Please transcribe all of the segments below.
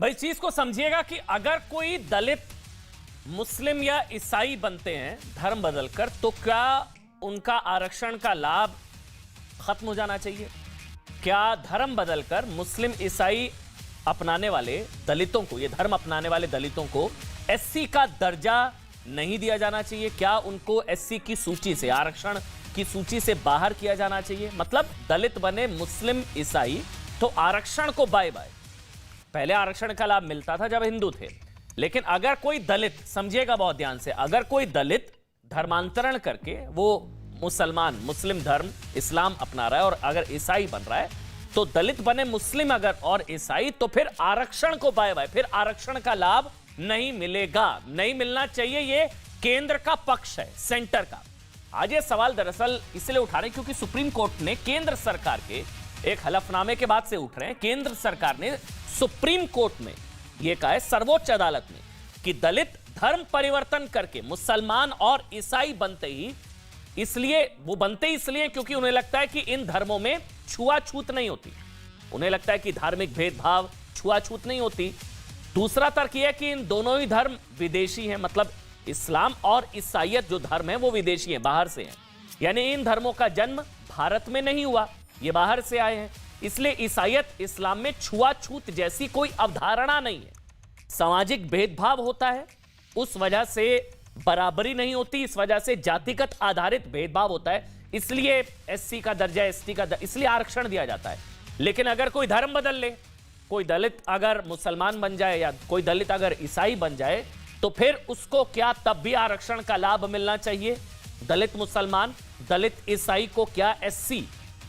भाई चीज को समझिएगा कि अगर कोई दलित मुस्लिम या ईसाई बनते हैं धर्म बदलकर, तो क्या उनका आरक्षण का लाभ खत्म हो जाना चाहिए? क्या धर्म बदलकर मुस्लिम ईसाई अपनाने वाले दलितों को, ये धर्म अपनाने वाले दलितों को एससी का दर्जा नहीं दिया जाना चाहिए? क्या उनको एससी की सूची से, आरक्षण की सूची से बाहर किया जाना चाहिए? मतलब दलित बने मुस्लिम ईसाई तो आरक्षण को बाय बाय। पहले आरक्षण का लाभ मिलता था जब हिंदू थे, लेकिन अगर कोई दलित, समझिएगा बहुत ध्यान से, अगर कोई दलित धर्मांतरण करके वो मुस्लिम धर्म इस्लाम अपना रहा है और अगर ईसाई बन रहा है, तो दलित बने मुस्लिम अगर और ईसाई, तो फिर आरक्षण को बाय बाय, फिर आरक्षण का लाभ नहीं मिलेगा, नहीं मिलना चाहिए। ये केंद्र का पक्ष है, सेंटर का। आज ये सवाल दरअसल इसलिए उठा रहे हैं क्योंकि सुप्रीम कोर्ट ने केंद्र सरकार के एक हलफनामे के बाद से उठ रहे हैं। केंद्र सरकार ने सुप्रीम कोर्ट में यह कहा है, सर्वोच्च अदालत में, कि दलित धर्म परिवर्तन करके मुसलमान और ईसाई बनते ही इसलिए क्योंकि उन्हें लगता है कि इन धर्मों में छुआछूत नहीं होती। उन्हें लगता है कि धार्मिक भेदभाव, छुआछूत नहीं होती। दूसरा तर्क यह है कि इन दोनों ही धर्म विदेशी हैं, मतलब इस्लाम और ईसाईयत जो धर्म है वो विदेशी है, बाहर से हैं। यानी इन धर्मों का जन्म भारत में नहीं हुआ, ये बाहर से आए हैं। इसलिए ईसाईयत इस्लाम में छुआछूत जैसी कोई अवधारणा नहीं है। सामाजिक भेदभाव होता है, उस वजह से बराबरी नहीं होती, इस वजह से जातिगत आधारित भेदभाव होता है, इसलिए एससी का दर्जा, एसटी का दर्जा, इसलिए आरक्षण दिया जाता है। लेकिन अगर कोई धर्म बदल ले, कोई दलित अगर मुसलमान बन जाए या कोई दलित अगर ईसाई बन जाए, तो फिर उसको क्या तब भी आरक्षण का लाभ मिलना चाहिए? दलित मुसलमान, दलित ईसाई को क्या एससी,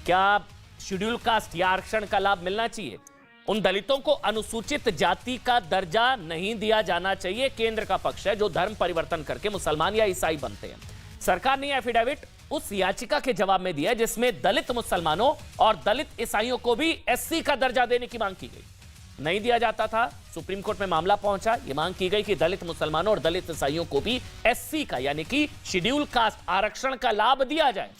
क्या शेड्यूल कास्ट या आरक्षण का लाभ मिलना चाहिए? उन दलितों को अनुसूचित जाति का दर्जा नहीं दिया जाना चाहिए। केंद्र का पक्ष है जो धर्म परिवर्तन करके मुसलमान या ईसाई बनते हैं। सरकार ने एफिडेविट उस याचिका के जवाब में दिया जिसमें दलित मुसलमानों और दलित ईसाइयों को भी एससी का दर्जा देने की मांग की गई। नहीं दिया जाता था, सुप्रीम कोर्ट में मामला पहुंचा, यह मांग की गई कि दलित मुसलमानों और दलित ईसाइयों को भी एससी का, यानी कि शेड्यूल कास्ट आरक्षण का लाभ दिया जाए।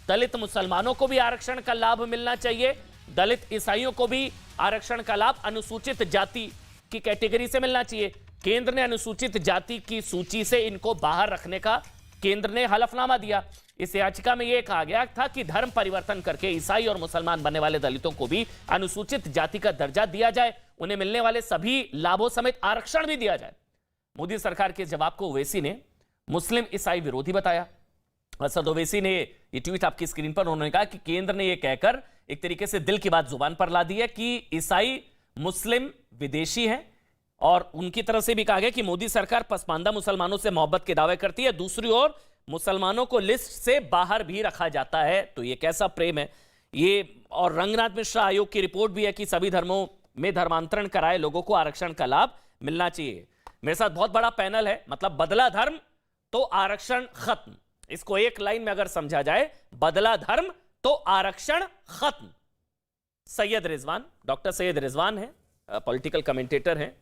दलित मुसलमानों को भी आरक्षण का लाभ मिलना चाहिए, दलित ईसाइयों को भी आरक्षण का लाभ अनुसूचित जाति की कैटेगरी से मिलना चाहिए। केंद्र ने अनुसूचित जाति की सूची से इनको बाहर रखने का केंद्र ने हलफनामा दिया। इस याचिका में यह कहा गया था कि धर्म परिवर्तन करके ईसाई और मुसलमान बनने वाले दलितों को भी अनुसूचित जाति का दर्जा दिया जाए, उन्हें मिलने वाले सभी लाभों समेत आरक्षण भी दिया जाए। मोदी सरकार के जवाब को ओवैसी ने मुस्लिम ईसाई विरोधी बताया। असद ओवैसी ने ये ट्वीट आपकी स्क्रीन पर, उन्होंने कहा कि केंद्र ने यह कहकर एक तरीके से दिल की बात जुबान पर ला दी है कि ईसाई मुस्लिम विदेशी हैं, और उनकी तरफ से भी कहा गया कि मोदी सरकार पसमानदा मुसलमानों से मोहब्बत के दावे करती है, दूसरी ओर मुसलमानों को लिस्ट से बाहर भी रखा जाता है। तो ये कैसा प्रेम है ये। और रंगनाथ मिश्रा आयोग की रिपोर्ट भी है कि सभी धर्मों में धर्मांतरण कराए लोगों को आरक्षण का लाभ मिलना चाहिए। मेरे साथ बहुत बड़ा पैनल है, मतलब बदला धर्म तो आरक्षण खत्म। इसको एक लाइन में अगर समझा जाए, बदला धर्म तो आरक्षण खत्म। सैयद रिजवान, डॉक्टर सैयद रिजवान है, पॉलिटिकल कमेंटेटर हैं,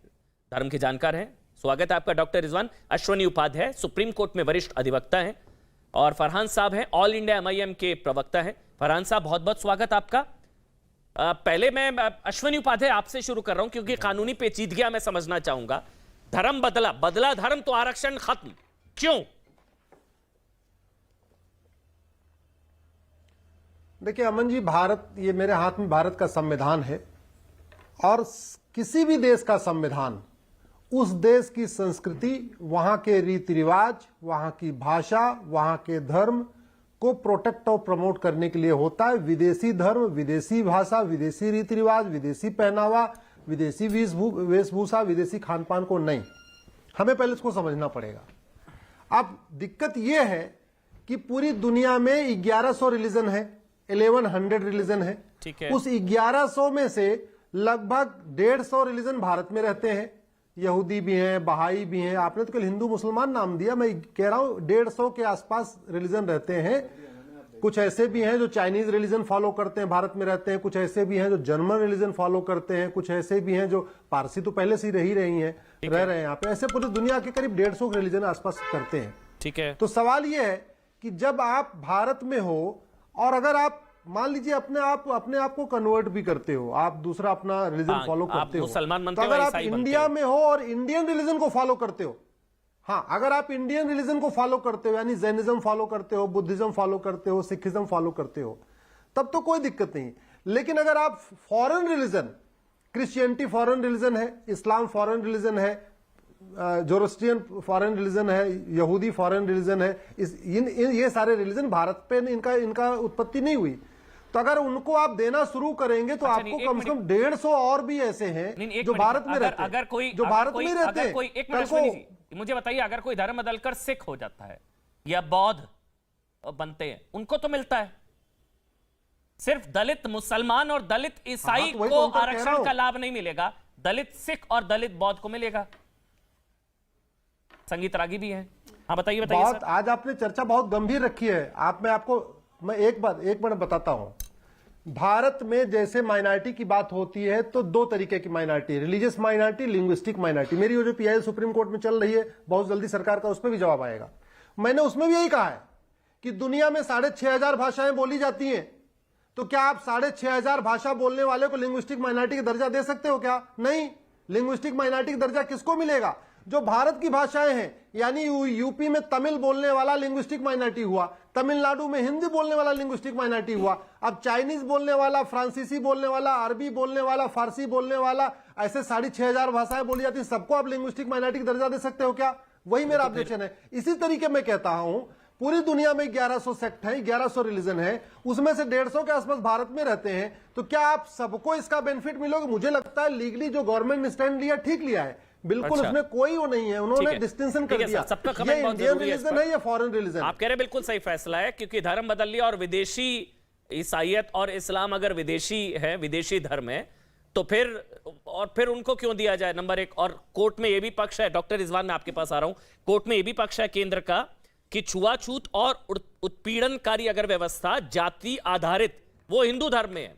धर्म के जानकार हैं। स्वागत है आपका doctor Rizwan. Ashwini Upadhyay supreme court में वरिष्ठ अधिवक्ता हैं, और फरहान साहब हैं, ऑल इंडिया एमआईएम के प्रवक्ता हैं। फरहान साहब, बहुत बहुत स्वागत आपका। पहले मैं अश्वनी उपाध्याय आपसे शुरू कर रहा हूं क्योंकि कानूनी पेचीदगियां मैं समझना चाहूंगा। धर्म बदला धर्म तो आरक्षण खत्म, क्यों? देखिए अमन जी, भारत, ये मेरे हाथ में भारत का संविधान है, और किसी भी देश का संविधान उस देश की संस्कृति, वहां के रीति रिवाज, वहां की भाषा, वहां के धर्म को प्रोटेक्ट और प्रमोट करने के लिए होता है। विदेशी धर्म, विदेशी भाषा, विदेशी रीति रिवाज, विदेशी पहनावा, विदेशी वेशभूषा, विदेशी खान पान को नहीं। हमें पहले इसको समझना पड़ेगा। अब दिक्कत यह है कि पूरी दुनिया में 1100 रिलीजन है, 1100 रिलीजन है। ठीक है। उस 1100 में से लगभग 150 रिलीजन भारत में रहते हैं। यहूदी भी हैं, बहाई भी हैं। आपने तो कल हिंदू मुसलमान नाम दिया, मैं कह रहा हूं 150 के आसपास रिलीजन रहते हैं। कुछ ऐसे भी हैं जो चाइनीज रिलीजन फॉलो करते हैं, भारत में रहते हैं। कुछ ऐसे भी हैं जो जर्मन रिलीजन फॉलो करते हैं। कुछ ऐसे भी हैं जो पारसी तो पहले से ही रह रहे हैं यहाँ पे। ऐसे पूरी दुनिया के करीब 150 रिलीजन आसपास करते हैं। ठीक है। तो सवाल यह है कि जब आप भारत में हो और अगर आप मान लीजिए अपने आप को कन्वर्ट भी करते हो, आप दूसरा अपना रिलीजन फॉलो करते हो, मुसलमान बनते तो हो, अगर आप ईसाई बनते इंडिया हो। में हो और इंडियन रिलीजन को फॉलो करते हो, हाँ, अगर आप इंडियन रिलीजन को फॉलो करते हो, यानी जैनिज्म फॉलो करते हो, बुद्धिज्म फॉलो करते हो, सिखिज्म फॉलो करते हो, तब तो कोई दिक्कत नहीं। लेकिन अगर आप foreign religion, Christianity foreign religion है, इस्लाम फॉरेन रिलीजन है, जोरोस्ट्रियन फॉरेन रिलीजन है, यहूदी फॉरेन रिलीजन है, ये सारे रिलीजन भारत पे इनका उत्पत्ति नहीं हुई। तो अगर उनको आप देना शुरू करेंगे तो आपको कम से कम 150 और भी ऐसे हैं जो भारत में रहते हैं, जो भारत में रहते हैं। कोई एक मिनट मुझे बताइए, अगर कोई धर्म बदलकर सिख हो जाता है या बौद्ध बनते हैं, उनको तो मिलता है। सिर्फ दलित मुसलमान और दलित ईसाई को आरक्षण का लाभ नहीं मिलेगा, दलित सिख और दलित बौद्ध को मिलेगा। संगीत रागी भी है। हाँ बताइए बहुत आज आपने चर्चा बहुत गंभीर रखी है। मैं एक मिनट बताता हूं। भारत में जैसे माइनॉरिटी की बात होती है तो दो तरीके की minority, religious minority, linguistic minority. मेरी वो जो पीआई सुप्रीम कोर्ट में चल रही है, बहुत जल्दी सरकार का उस पर भी जवाब आएगा। मैंने उसमें भी यही कहा है कि दुनिया में 6,500 भाषाएं बोली जाती हैं, तो क्या आप 6,500 भाषा बोलने वाले को लिंग्विस्टिक माइनॉरिटी का दर्जा दे सकते हो क्या? नहीं। लिंग्विस्टिक माइनॉरिटी का दर्जा किसको मिलेगा? जो भारत की भाषाएं हैं, यानी यूपी में तमिल बोलने वाला लिंग्विस्टिक माइनॉरिटी हुआ, तमिलनाडु में हिंदी बोलने वाला लिंग्विस्टिक माइनॉरिटी हुआ। अब चाइनीज बोलने वाला, फ्रांसीसी बोलने वाला, अरबी बोलने वाला, फारसी बोलने वाला, ऐसे 6,500 भाषाएं बोली जाती हैं, सबको आप लिंग्विस्टिक माइनॉरिटी का दर्जा दे सकते हो क्या? वही मेरा ऑब्जेक्शन है। इसी तरीके मैं कहता हूं, पूरी दुनिया में 1100 सेक्ट है, 1100 रिलीजन है, उसमें से 150 के आसपास भारत में रहते हैं, तो क्या आप सबको इसका बेनिफिट मिलोगे? मुझे लगता है लीगली जो गवर्नमेंट ने स्टैंड लिया ठीक लिया है, बिल्कुल। उसमें कोई वो नहीं है, उन्होंने डिस्टिंक्शन कर दिया ये इंडियन रिलीजन है या फॉरेन रिलीजन। आप कह रहे बिल्कुल सही फैसला है, क्योंकि धर्म बदल लिया और विदेशी ईसाईयत और इस्लाम अगर विदेशी है, विदेशी धर्म है, तो फिर उनको क्यों दिया जाए? नंबर एक। और कोर्ट में यह भी पक्ष है, डॉक्टर रिजवान मैं आपके पास आ रहा हूं, कोर्ट में यह भी पक्ष है केंद्र का कि छुआछूत और उत्पीड़नकारी अगर व्यवस्था जाति आधारित वो हिंदू धर्म में है,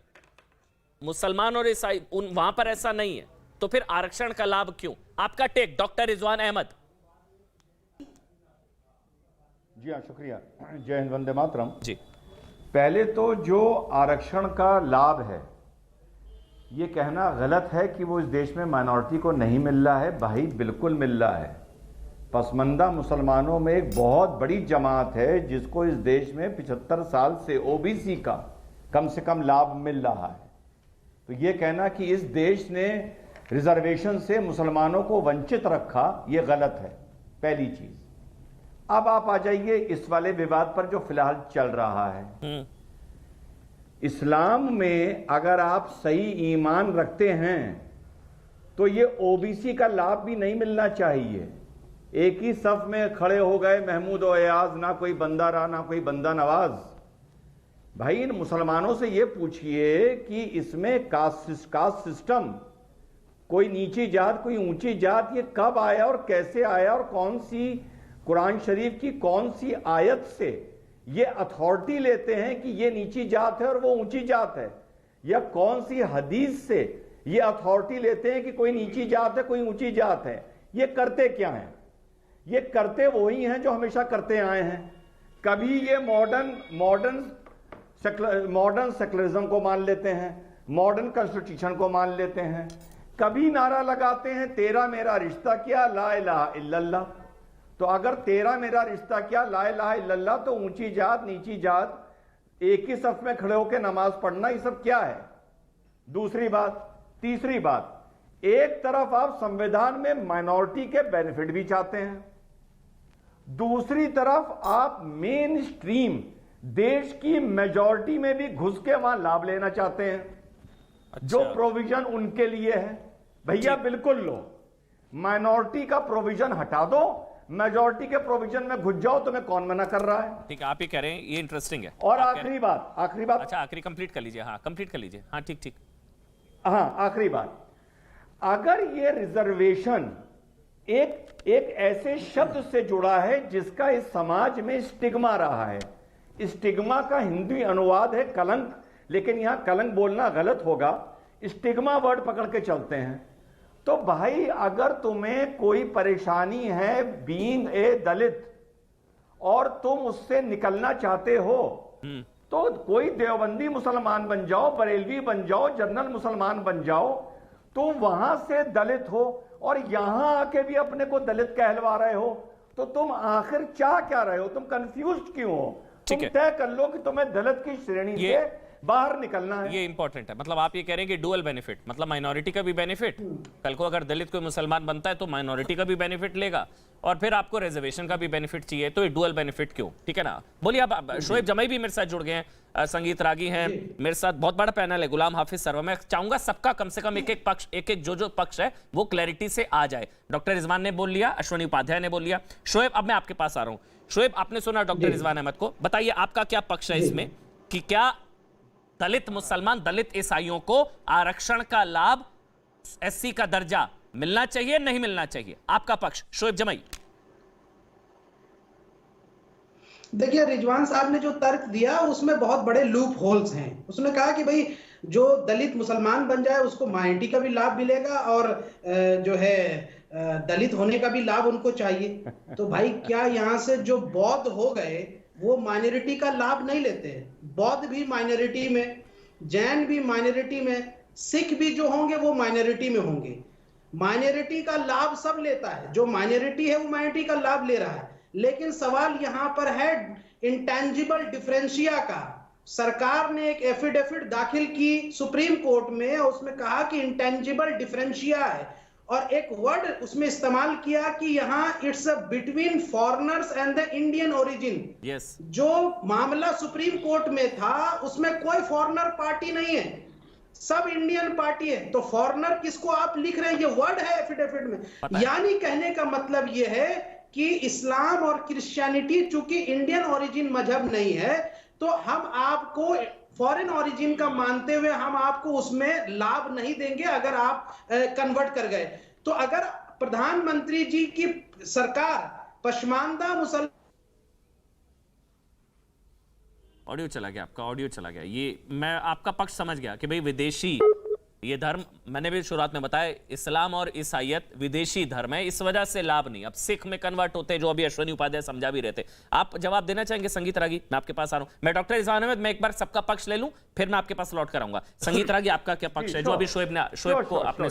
मुसलमान और ईसाई वहां पर ऐसा नहीं है, तो फिर आरक्षण का लाभ क्यों? आपका टेक डॉक्टर रिजवान अहमद। जी हाँ, शुक्रिया। जय हिंद, वंदे मातरम। जी, पहले तो जो आरक्षण का लाभ है, ये कहना गलत है कि वो इस देश में माइनॉरिटी को नहीं मिल रहा है। भाई बिल्कुल मिल रहा है। पसमानदा मुसलमानों में एक बहुत बड़ी जमात है जिसको इस देश में 75 साल से ओबीसी का कम से कम लाभ मिल रहा है। तो ये कहना कि इस देश ने रिजर्वेशन से मुसलमानों को वंचित रखा, यह गलत है, पहली चीज। अब आप आ जाइए इस वाले विवाद पर जो फिलहाल चल रहा है। इस्लाम में अगर आप सही ईमान रखते हैं तो ये ओबीसी का लाभ भी नहीं मिलना चाहिए। एक ही सफ में खड़े हो गए महमूद और एयाज, ना कोई बंदा रहा ना कोई बंदा नवाज। भाई इन मुसलमानों से ये पूछिए कि इसमें कास्ट सिस्टम, कोई नीची जात कोई ऊंची जात, ये कब आया और कैसे आया, और कौन सी कुरान शरीफ की कौन सी आयत से ये अथॉरिटी लेते हैं कि ये नीची जात है और वो ऊंची जात है, या कौन सी हदीस से ये अथॉरिटी लेते हैं कि कोई नीची जात है कोई ऊंची जात है। ये करते क्या हैं? ये करते वही हैं जो हमेशा करते आए हैं। कभी ये मॉडर्न सेकुलरिज्म को मान लेते हैं, मॉडर्न कॉन्स्टिट्यूशन को मान लेते हैं, कभी नारा लगाते हैं तेरा मेरा रिश्ता क्या ला इलाहा इल्लल्लाह। तो अगर तेरा मेरा रिश्ता क्या ला इलाहा इल्लल्लाह, तो ऊंची जात नीची जात, एक ही सफ में खड़े होकर नमाज पढ़ना, ये सब क्या है? दूसरी बात। तीसरी बात, एक तरफ आप संविधान में माइनॉरिटी के बेनिफिट भी चाहते हैं, दूसरी तरफ आप मेन स्ट्रीम देश की मेजॉरिटी में भी घुस के वहां लाभ लेना चाहते हैं। अच्छा। जो प्रोविजन उनके लिए है, भैया बिल्कुल लो, माइनॉरिटी का प्रोविजन हटा दो, मेजॉरिटी के प्रोविजन में घुस जाओ, तुम्हें कौन मना कर रहा है? ठीक है, आप ही कह रहे हैं, ये इंटरेस्टिंग है। और आखिरी बात अच्छा आखिरी कंप्लीट कर लीजिए। हाँ कंप्लीट कर लीजिए। हाँ ठीक। हाँ आखिरी बात, अगर ये रिजर्वेशन एक ऐसे शब्द से जुड़ा है जिसका इस समाज में स्टिग्मा रहा है, स्टिग्मा का हिंदी अनुवाद है कलंक, लेकिन यहां कलंक बोलना गलत होगा, स्टिग्मा वर्ड पकड़ के चलते हैं। तो भाई अगर तुम्हें कोई परेशानी है बीइंग ए दलित और तुम उससे निकलना चाहते हो, तो कोई देवबंदी मुसलमान बन जाओ, बरेलवी बन जाओ, जनरल मुसलमान बन जाओ, तो वहां से दलित हो और यहां आके भी अपने को दलित कहलवा रहे हो, तो तुम आखिर चाह क्या रहे हो? तुम कंफ्यूज्ड क्यों हो? तुम तय कर लो कि तुम्हें दलित की श्रेणी से बाहर निकलना है। ये इंपॉर्टेंट है। मतलब आप ये कह रहे हैं कि डुअल बेनिफिट, मतलब माइनॉरिटी का भी बेनिफिट, कल को अगर दलित कोई मुसलमान बनता है तो माइनॉरिटी का भी बेनिफिट लेगा और फिर आपको रिजर्वेशन का भी बेनिफिट चाहिए, तो ये डुअल बेनिफिट क्यों? ठीक है ना। बोलिए। आप शोएब जमाई भी मेरे साथ जुड़ गए हैं, संगीत रागी हैं मेरे साथ, बहुत बड़ा पैनल है, गुलाम हाफिज सरवर। मैं चाहूंगा सबका कम से कम एक एक पक्ष, एक एक जो पक्ष है वो क्लैरिटी से आ जाए। डॉक्टर रिजवान ने बोल लिया, अश्विनी उपाध्याय ने बोल लिया, शोएब अब मैं आपके पास आ रहा हूं। शोएब, आपने सुना डॉक्टर रिजवान अहमद को, बताइए आपका क्या पक्ष है इसमें कि क्या दलित मुसलमान, दलित ईसाइयों को आरक्षण का लाभ, एससी का दर्जा मिलना चाहिए, नहीं मिलना चाहिए? आपका पक्ष, शोएब जमाई। देखिए, रिजवान साहब ने जो तर्क दिया उसमें बहुत बड़े लूप होल्स हैं। उसने कहा कि भाई जो दलित मुसलमान बन जाए उसको माइनॉरिटी का भी लाभ मिलेगा और जो है दलित होने का भी लाभ उनको चाहिए। तो भाई क्या यहाँ से जो बौद्ध हो गए वो माइनॉरिटी का लाभ नहीं लेते? बौद्ध भी माइनॉरिटी में, जैन भी माइनॉरिटी में, सिख भी जो होंगे वो माइनॉरिटी में होंगे। माइनॉरिटी का लाभ सब लेता है, जो माइनॉरिटी है वो माइनॉरिटी का लाभ ले रहा है। लेकिन सवाल यहां पर है इंटेंजिबल डिफरेंशिया का। सरकार ने एक एफिडेविट दाखिल की सुप्रीम कोर्ट में, उसमें कहा कि इंटेंजिबल डिफरेंशिया है और एक वर्ड उसमें इस्तेमाल किया कि यहाँ it's between foreigners and the Indian origin. जो मामला सुप्रीम कोर्ट में था उसमें कोई फॉरेनर पार्टी नहीं है, सब इंडियन पार्टी है। तो फॉरेनर किसको आप लिख रहे हैं? ये वर्ड है एफिडेविट में। यानी कहने का मतलब ये है कि इस्लाम और क्रिश्चियनिटी चूंकि इंडियन ओरिजिन मजहब नहीं है, तो हम आपको फॉरेन ओरिजिन का मानते हुए हम आपको उसमें लाभ नहीं देंगे अगर आप कन्वर्ट कर गए। तो अगर प्रधानमंत्री जी की सरकार पश्मानदा मुसलमान, ऑडियो चला गया आपका, ऑडियो चला गया। ये मैं आपका पक्ष समझ गया कि भाई विदेशी ये धर्म, मैंने भी शुरुआत में बताया, इस्लाम और ईसाइयत विदेशी धर्म है, इस वजह से लाभ नहीं। अब सिख में कन्वर्ट होते हैं, जो अभी अश्विनी उपाध्याय समझा भी रहते। आप जवाब देना चाहेंगे संगीत रागी? मैं आपके पास आ रहा हूं। मैं डॉक्टर रिजवान अहमद, मैं एक बार सबका पक्ष ले लूं, फिर मैं आपके पास लौट कर आऊंगा। संगीत रागी, आपका क्या पक्ष है? जो अभी शोएब को आपने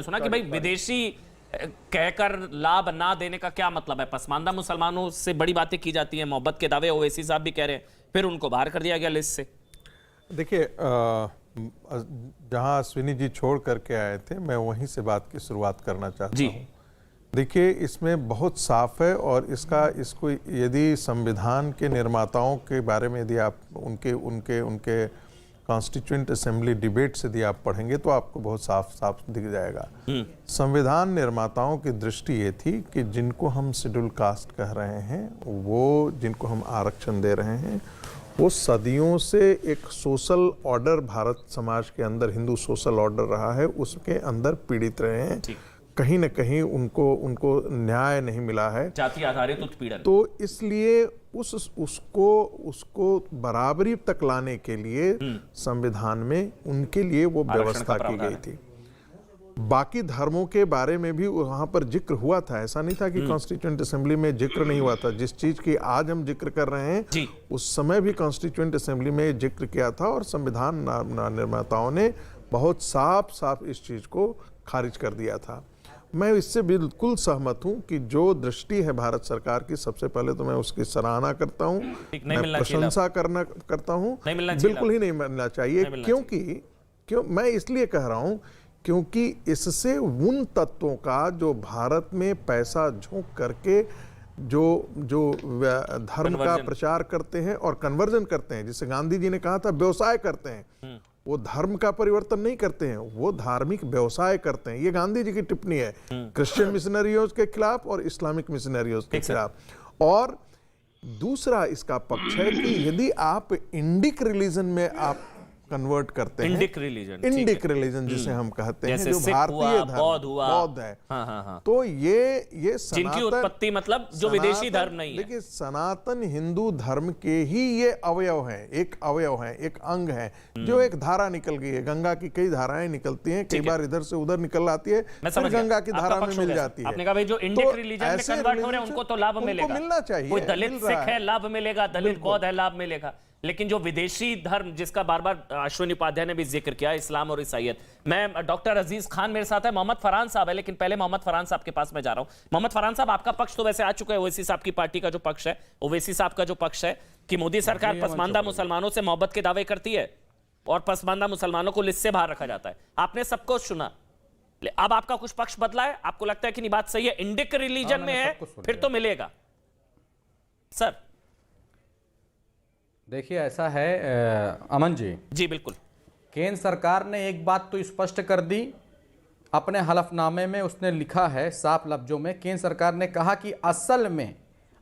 सुना कि भाई विदेशी कहकर लाभ ना देने का क्या मतलब है? पसमानदा मुसलमानों से बड़ी बातें की जाती हैं, मोहब्बत के दावे ओवैसी साहब भी कह रहे हैं, फिर उनको बाहर कर दिया गया लिस्ट से। देखिए, जहां अश्विनी जी छोड़ करके आए थे, मैं वहीं से बात की शुरुआत करना चाहता हूं। देखिए, इसमें बहुत साफ है और इसको यदि संविधान के निर्माताओं के बारे में यदि आप उनके कॉन्स्टिट्यूएंट असेंबली डिबेट्स यदि आप पढ़ेंगे तो आपको बहुत साफ साफ दिख जाएगा। संविधान निर्माताओं की दृष्टि ये थी कि जिनको हम शेड्यूल कास्ट कह रहे हैं, वो जिनको हम आरक्षण दे रहे हैं, वो सदियों से एक सोशल ऑर्डर भारत समाज के अंदर, हिंदू सोशल ऑर्डर रहा है, उसके अंदर पीड़ित रहे हैं। कहीं न कहीं उनको न्याय नहीं मिला है, जाति आधारित उत्पीड़न। तो इसलिए उसको बराबरी तक लाने के लिए संविधान में उनके लिए वो व्यवस्था की गई थी। बाकी धर्मों के बारे में भी वहां पर जिक्र हुआ था, ऐसा नहीं था कि कॉन्स्टिट्यूएंट असेंबली में जिक्र नहीं हुआ था। जिस चीज की आज हम जिक्र कर रहे हैं उस समय भी कॉन्स्टिट्यूएंट असेंबली में जिक्र किया था और संविधान निर्माताओं ने बहुत साफ साफ इस चीज को खारिज कर दिया था। मैं इससे बिल्कुल सहमत हूं कि जो दृष्टि है भारत सरकार की, सबसे पहले तो मैं उसकी सराहना करता हूं, मैं प्रशंसा करता हूं। बिल्कुल ही नहीं मिलना चाहिए। क्यों मैं इसलिए कह रहा हूं क्योंकि इससे उन तत्वों का जो भारत में पैसा झोंक करके जो धर्म का प्रचार करते हैं और कन्वर्जन करते हैं, जिसे गांधी जी ने कहा था व्यवसाय करते हैं, वो धर्म का परिवर्तन नहीं करते हैं, वो धार्मिक व्यवसाय करते हैं। ये गांधी जी की टिप्पणी है क्रिश्चियन मिशनरियों के खिलाफ और इस्लामिक मिशनरियों के खिलाफ। और दूसरा इसका पक्ष है कि यदि आप इंडिक रिलीजन में आप कन्वर्ट करते हैं, इंडिक रिलीजन जिसे हम कहते हैं, जो भारतीय धर्म बौद्ध है, तो ये जिनकी उत्पत्ति मतलब जो विदेशी धर्म नहीं है। देखिए, सनातन हिंदू धर्म के ही ये अवयव है, एक अंग है, जो एक धारा निकल गई है। गंगा की कई धाराएं निकलती हैं, कई बार इधर से उधर निकल आती है, फिर गंगा की धारा में मिल जाती है। आपने कहा भाई जो इंडिक रिलीजन में कन्वर्ट हो रहे हैं उनको तो लाभ मिलेगा, मिलना चाहिए। कोई दलित सिख है लाभ मिलेगा, दलित बौद्ध है लाभ मिलेगा, लेकिन जो विदेशी धर्म जिसका बार बार अश्विनी उपाध्याय ने भी जिक्र किया, इस्लाम और ईसाईयत। मैं डॉक्टर अजीज खान मेरे साथ है, मोहम्मद फरहान साहब है, लेकिन पहले मोहम्मद फरहान साहब के पास मैं जा रहा हूं। मोहम्मद फरहान साहब, आपका पक्ष तो वैसे आ चुका है, ओवैसी साहब की पार्टी का जो पक्ष है, ओवैसी साहब का जो पक्ष है कि मोदी सरकार पसमानदा मुसलमानों से मोहब्बत के दावे करती है और पसमानदा मुसलमानों को लिस्ट से बाहर रखा जाता है। आपने सबको सुना, अब आपका कुछ पक्ष बदला है, आपको लगता है कि नहीं बात सही है, इंडिक रिलीजन में है, फिर तो मिलेगा। सर देखिए ऐसा है अमन जी बिल्कुल, केंद्र सरकार ने एक बात तो स्पष्ट कर दी अपने हलफनामे में, उसने लिखा है साफ लफ्जों में, केंद्र सरकार ने कहा कि असल में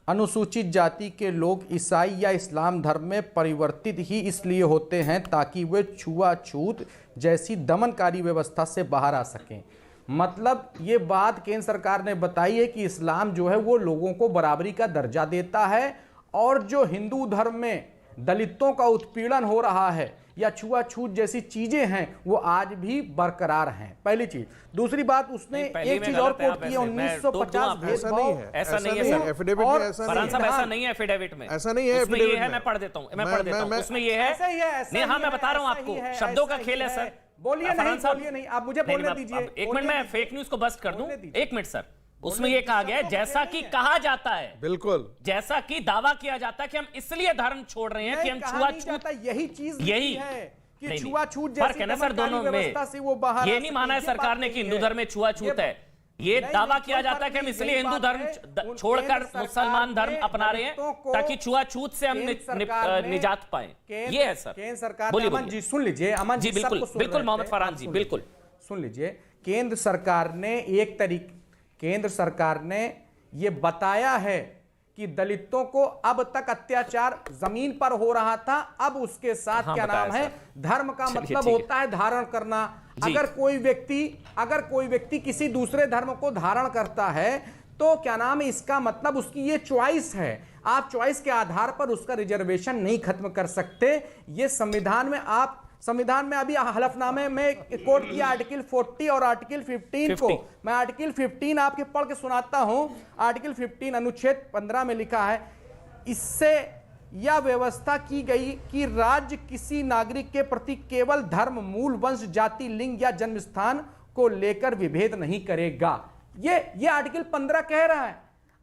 अनुसूचित जाति के लोग ईसाई या इस्लाम धर्म में परिवर्तित ही इसलिए होते हैं ताकि वे छुआछूत जैसी दमनकारी व्यवस्था से बाहर आ सकें। मतलब ये बात केंद्र सरकार ने बताई है कि इस्लाम जो है वो लोगों को बराबरी का दर्जा देता है, और जो हिंदू धर्म में दलितों का उत्पीड़न हो रहा है या छुआछूत जैसी चीजें हैं वो आज भी बरकरार हैं। पहली चीज। दूसरी बात, उसने एक चीज और कोट की, 1950 भेदभाव ऐसा नहीं है एफिडेविट में ऐसा फरहान साहब, ऐसा नहीं है एफिडेविट में, ऐसा नहीं है उसमें ये है, मैं पढ़ देता हूं, उसमें ये है नहीं, हाँ मैं बता रहा हूं आपको, शब्दों का खेल है सर। बोलिए नहीं, आप मुझे बोलने दीजिए। एक मिनट में फेक न्यूज को बस्ट कर दूं, एक मिनट सर। उसमें यह कहा गया है, जैसा कि कहा जाता है, बिल्कुल जैसा कि दावा किया जाता है कि हम इसलिए धर्म छोड़ रहे हैं कि हम छुआछूत, यही चीज यही है कि नहीं, छुआछूत फर्क है ना सर दोनों में। ये नहीं माना है सरकार ने कि हिंदू धर्म में छुआछूत है, ये दावा किया जाता है कि हम इसलिए हिंदू धर्म छोड़कर मुसलमान धर्म अपना रहे हैं ताकि छुआछूत से हम निजात पाए। ये है सर। केंद्र सरकार, अमन जी सुन लीजिए, अमन जी बिल्कुल बिल्कुल, मोहम्मद फरहान जी बिल्कुल सुन लीजिए। केंद्र सरकार ने केंद्र सरकार ने यह बताया है कि दलितों को अब तक अत्याचार जमीन पर हो रहा था, अब उसके साथ क्या नाम है, धर्म का मतलब होता है धारण करना। अगर कोई व्यक्ति किसी दूसरे धर्म को धारण करता है तो क्या नाम है, इसका मतलब उसकी ये चॉइस है। आप चॉइस के आधार पर उसका रिजर्वेशन नहीं खत्म कर सकते। ये संविधान में अभी हलफनामे में कोट किया आर्टिकल 40 और आर्टिकल 15 को। मैं आर्टिकल 15 आपके पढ़ के सुनाता हूं। आर्टिकल 15 अनुच्छेद 15 में लिखा है, इससे यह व्यवस्था की गई कि राज्य किसी नागरिक के प्रति केवल धर्म, मूल, वंश, जाति, लिंग या जन्म स्थान को लेकर विभेद नहीं करेगा। ये आर्टिकल 15 कह रहा है,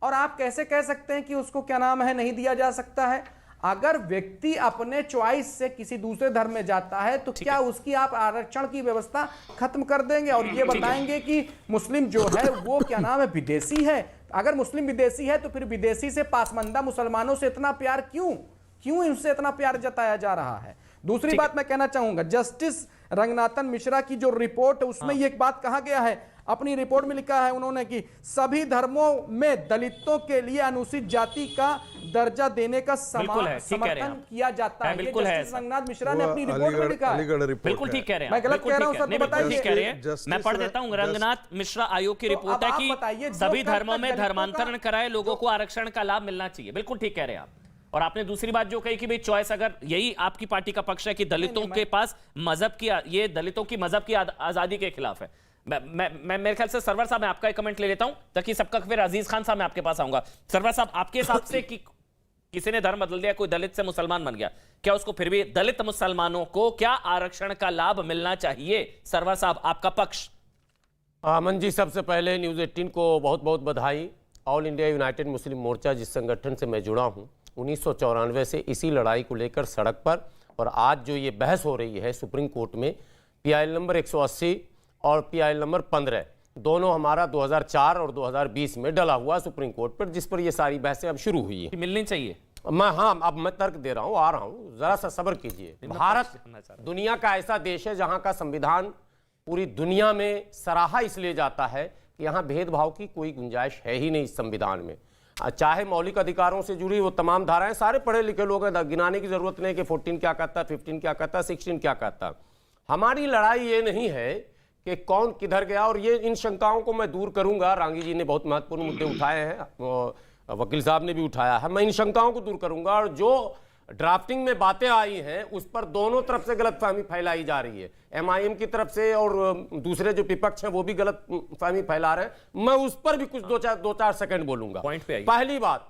और आप कैसे कह सकते हैं कि उसको क्या नाम है नहीं दिया जा सकता है। अगर व्यक्ति अपने चॉइस से किसी दूसरे धर्म में जाता है तो क्या उसकी आप आरक्षण की व्यवस्था खत्म कर देंगे और ये बताएंगे कि मुस्लिम जो है वो क्या नाम है विदेशी है। अगर मुस्लिम विदेशी है तो फिर विदेशी से पासमानदा मुसलमानों से इतना प्यार क्यों इनसे इतना प्यार जताया जा रहा है। दूसरी बात मैं कहना चाहूंगा, जस्टिस रंगनाथन मिश्रा की जो रिपोर्ट है उसमें ये एक बात कहा गया है, अपनी रिपोर्ट में लिखा है उन्होंने कि सभी धर्मों में दलितों के लिए अनुसूचित जाति का दर्जा देने का समर्थन किया जाता है। बिल्कुल है, रंगनाथ मिश्रा ने अपनी रिपोर्ट में लिखा है। बिल्कुल ठीक कह रहे हैं, मैं गलत कह रहा हूं सर तो बताइए। मैं पढ़ देता हूं, रंगनाथ मिश्रा आयोग की रिपोर्ट है कि सभी धर्मों में धर्मांतरण कराए लोगों को आरक्षण का लाभ मिलना चाहिए। बिल्कुल ठीक कह रहे हैं आप। और आपने दूसरी बात जो कही कि भाई चॉइस, अगर यही आपकी पार्टी का पक्ष है कि दलितों के पास मजहब की, ये दलितों की मजहब की आजादी के खिलाफ है। मैं मेरे ख्याल से सरवर साहब मैं आपका एक कमेंट ले लेता हूं ताकि सबका, फिर अजीज खान साहब मैं आपके पास आऊंगा। सरवर साहब, आपके हिसाब से कि किसी ने धर्म बदल दिया, कोई दलित से मुसलमान बन गया, क्या उसको फिर भी दलित मुसलमानों को क्या आरक्षण का लाभ मिलना चाहिए? सरवर साहब आपका पक्ष। अमन जी, सबसे पहले न्यूज़ 18 को बहुत बहुत बधाई। ऑल इंडिया यूनाइटेड मुस्लिम मोर्चा जिस संगठन से मैं जुड़ा हूं 1994 से इसी लड़ाई को लेकर सड़क पर, और आज जो ये बहस हो रही है सुप्रीम कोर्ट में, PIL नंबर 180 और PIL नंबर 15 दोनों हमारा 2004 और 2020 में डला हुआ सुप्रीम कोर्ट पर, जिस पर ये सारी बहसें अब शुरू हुई है। मिलनी चाहिए। अब मैं तर्क दे रहा हूँ, आ रहा हूँ, जरा सा सब्र कीजिए। भारत दुनिया का ऐसा देश है जहाँ का संविधान पूरी दुनिया में सराहा इसलिए जाता है कि यहाँ भेदभाव की कोई गुंजाइश है ही नहीं इस संविधान में। चाहे मौलिक अधिकारों से जुड़ी वो तमाम धाराएं, सारे पढ़े लिखे लोग हैं, गिनाने की जरूरत नहीं कि 14 क्या कहता, 15 क्या कहता, 16 क्या कहता। हमारी लड़ाई ये नहीं है कि कौन किधर गया, और ये इन शंकाओं को मैं दूर करूंगा। रांगी जी ने बहुत महत्वपूर्ण मुद्दे उठाए हैं, वकील साहब ने भी उठाया है, मैं इन शंकाओं को दूर करूंगा। और जो ड्राफ्टिंग में बातें आई हैं उस पर दोनों तरफ से गलतफहमी फैलाई जा रही है, MIM की तरफ से और दूसरे जो विपक्ष हैं वो भी गलतफहमी फैला रहे हैं। मैं उस पर भी कुछ दो चार सेकंड बोलूंगा। पॉइंट पे आइए। पहली बात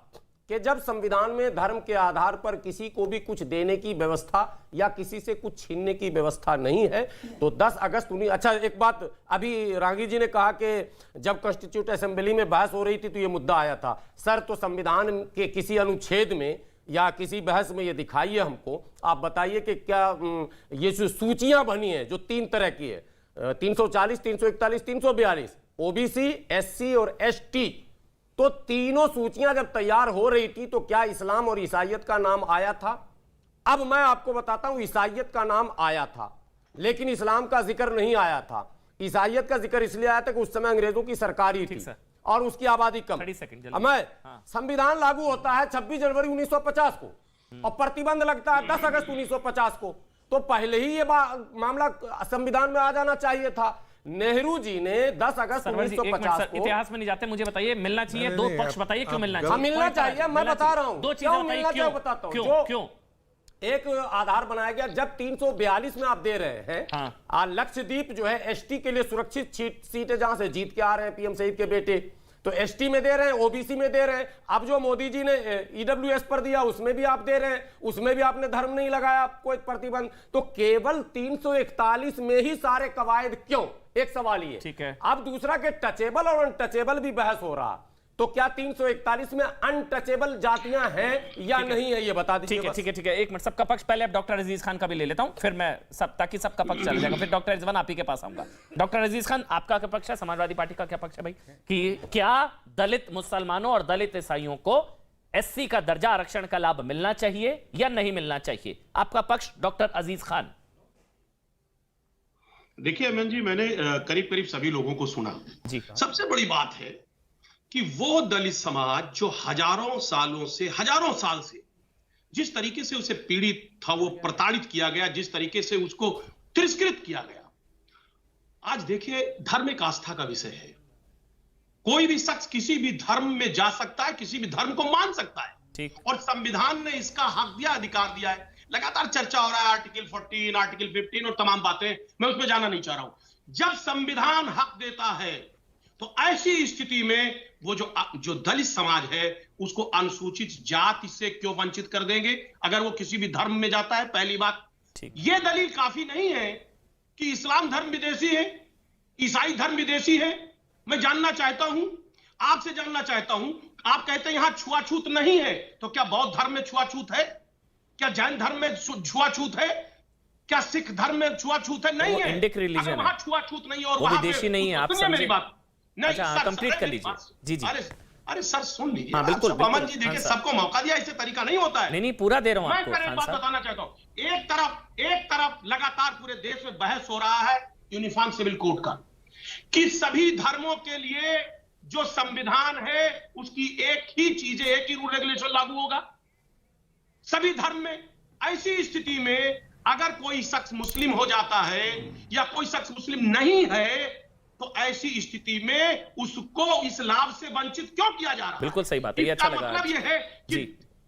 कि जब संविधान में धर्म के आधार पर किसी को भी कुछ देने की व्यवस्था या किसी से कुछ छीनने की व्यवस्था नहीं है, तो 10 अगस्त 19। अच्छा, एक बात अभी रागी जी ने कहा कि जब कॉन्स्टिट्यूट असेंबली में बहस हो रही थी तो ये मुद्दा आया था। सर, तो संविधान के किसी अनुच्छेद में या किसी बहस में ये दिखाइए हमको, आप बताइए कि क्या ये जो सूचियां बनी है जो 3 तरह की है, 340, 341, 342, ओबीसी, एससी और एसटी, तो तीनों सूचियां जब तैयार हो रही थी तो क्या इस्लाम और ईसाइयत का नाम आया था? अब मैं आपको बताता हूं, ईसाइयत का नाम आया था लेकिन इस्लाम का जिक्र नहीं आया था। ईसाइयत का जिक्र इसलिए आया था कि उस समय अंग्रेजों की सरकार ही थी और उसकी आबादी कम। संविधान लागू होता है 26 जनवरी 1950 को और प्रतिबंध लगता है 10 अगस्त 1950 को, तो पहले ही ये मामला संविधान में आ जाना चाहिए था। नेहरू जी ने 10 अगस्त 1950 को, इतिहास में नहीं जाते, मुझे बताइए मिलना चाहिए, दो पक्ष बताइए क्यों मिलना चाहिए। मिलना चाहिए, मैं बता रहा हूं दो चीजें मिलना चाहिए, बताता हूं क्यों। एक आधार बनाया गया जब 342 में आप दे रहे हैं। हाँ। लक्षद्वीप जो है एसटी के लिए सुरक्षित सीट है, जहां से जीत के आ रहे हैं पीएम शहीद के बेटे, तो एसटी में दे रहे हैं, ओबीसी में दे रहे हैं। अब जो मोदी जी ने ईडब्ल्यूएस पर दिया उसमें भी आप दे रहे हैं, उसमें भी आपने धर्म नहीं लगाया कोई प्रतिबंध, तो केवल 341 में ही सारे कवायद क्यों? एक सवाल ये। ठीक है। अब दूसरा के टचेबल और अनटचेबल भी बहस हो रहा, तो क्या 341 में अनटचेबल जातियां हैं या नहीं है, ये बता दीजिए। ठीक है, एक मिनट, सबका पक्ष पहले अब डॉक्टर अजीज खान का भी ले लेता हूं, फिर मैं सब, ताकि सबका पक्ष चल जाएगा, फिर डॉक्टर रिजवान आप ही के पास आऊंगा। डॉक्टर अजीज खान, आपका क्या पक्ष है, समाजवादी पार्टी का क्या पक्ष है भाई, कि क्या दलित मुसलमानों और दलित ईसाइयों को एससी का दर्जा आरक्षण का लाभ मिलना चाहिए या नहीं मिलना चाहिए? आपका पक्ष डॉक्टर अजीज खान। देखिए अमन जी, मैंने करीब करीब सभी लोगों को सुना जी। सबसे बड़ी बात है कि वो दलित समाज जो हजारों साल से जिस तरीके से उसे पीड़ित था, वो प्रताड़ित किया गया, जिस तरीके से उसको तिरस्कृत किया गया, आज देखिए धर्म एक आस्था का विषय है। कोई भी शख्स किसी भी धर्म में जा सकता है, किसी भी धर्म को मान सकता है, ठीक। और संविधान ने इसका हक दिया, अधिकार दिया है। लगातार चर्चा हो रहा है आर्टिकल 14, आर्टिकल 15 और तमाम बातें, मैं उसमें जाना नहीं चाह रहा हूं। जब संविधान हक देता है तो ऐसी स्थिति में वो जो दलित समाज है उसको अनुसूचित जाति से क्यों वंचित कर देंगे अगर वो किसी भी धर्म में जाता है? पहली बात, ये दलील काफी नहीं है कि इस्लाम धर्म विदेशी है, ईसाई धर्म विदेशी है। मैं जानना चाहता हूं, आपसे जानना चाहता हूं, आप कहते हैं यहां छुआछूत नहीं है, तो क्या बौद्ध धर्म में छुआछूत है? क्या जैन धर्म में छुआछूत है? क्या सिख धर्म में छुआछूत है? नहीं है। अगर वहां छुआछूत नहीं और वहां विदेशी नहीं है, आप समझिए मेरी बात। नहीं, अच्छा, कंप्लीट कर लीजिए। जी जी। अरे सर सुन लीजिए। हाँ, बिल्कुल, अमन जी देखिए, सबको मौका दिया, इससे तरीका नहीं होता है। नहीं, पूरा दे रहा हूं आपको। मैं एक बात बताना चाहता हूं, एक तरफ लगातार पूरे देश में बहस हो रहा है यूनिफॉर्म सिविल कोड का, कि सभी धर्मों के लिए जो संविधान है उसकी एक ही चीज है, एक ही रूल रेगुलेशन लागू होगा सभी धर्म में। ऐसी स्थिति में अगर कोई शख्स मुस्लिम हो जाता है या कोई शख्स मुस्लिम नहीं है, तो ऐसी स्थिति में उसको इस लाभ से वंचित क्यों किया जा रहा है? बिल्कुल सही बात है, ये अच्छा लगा। मतलब ये है कि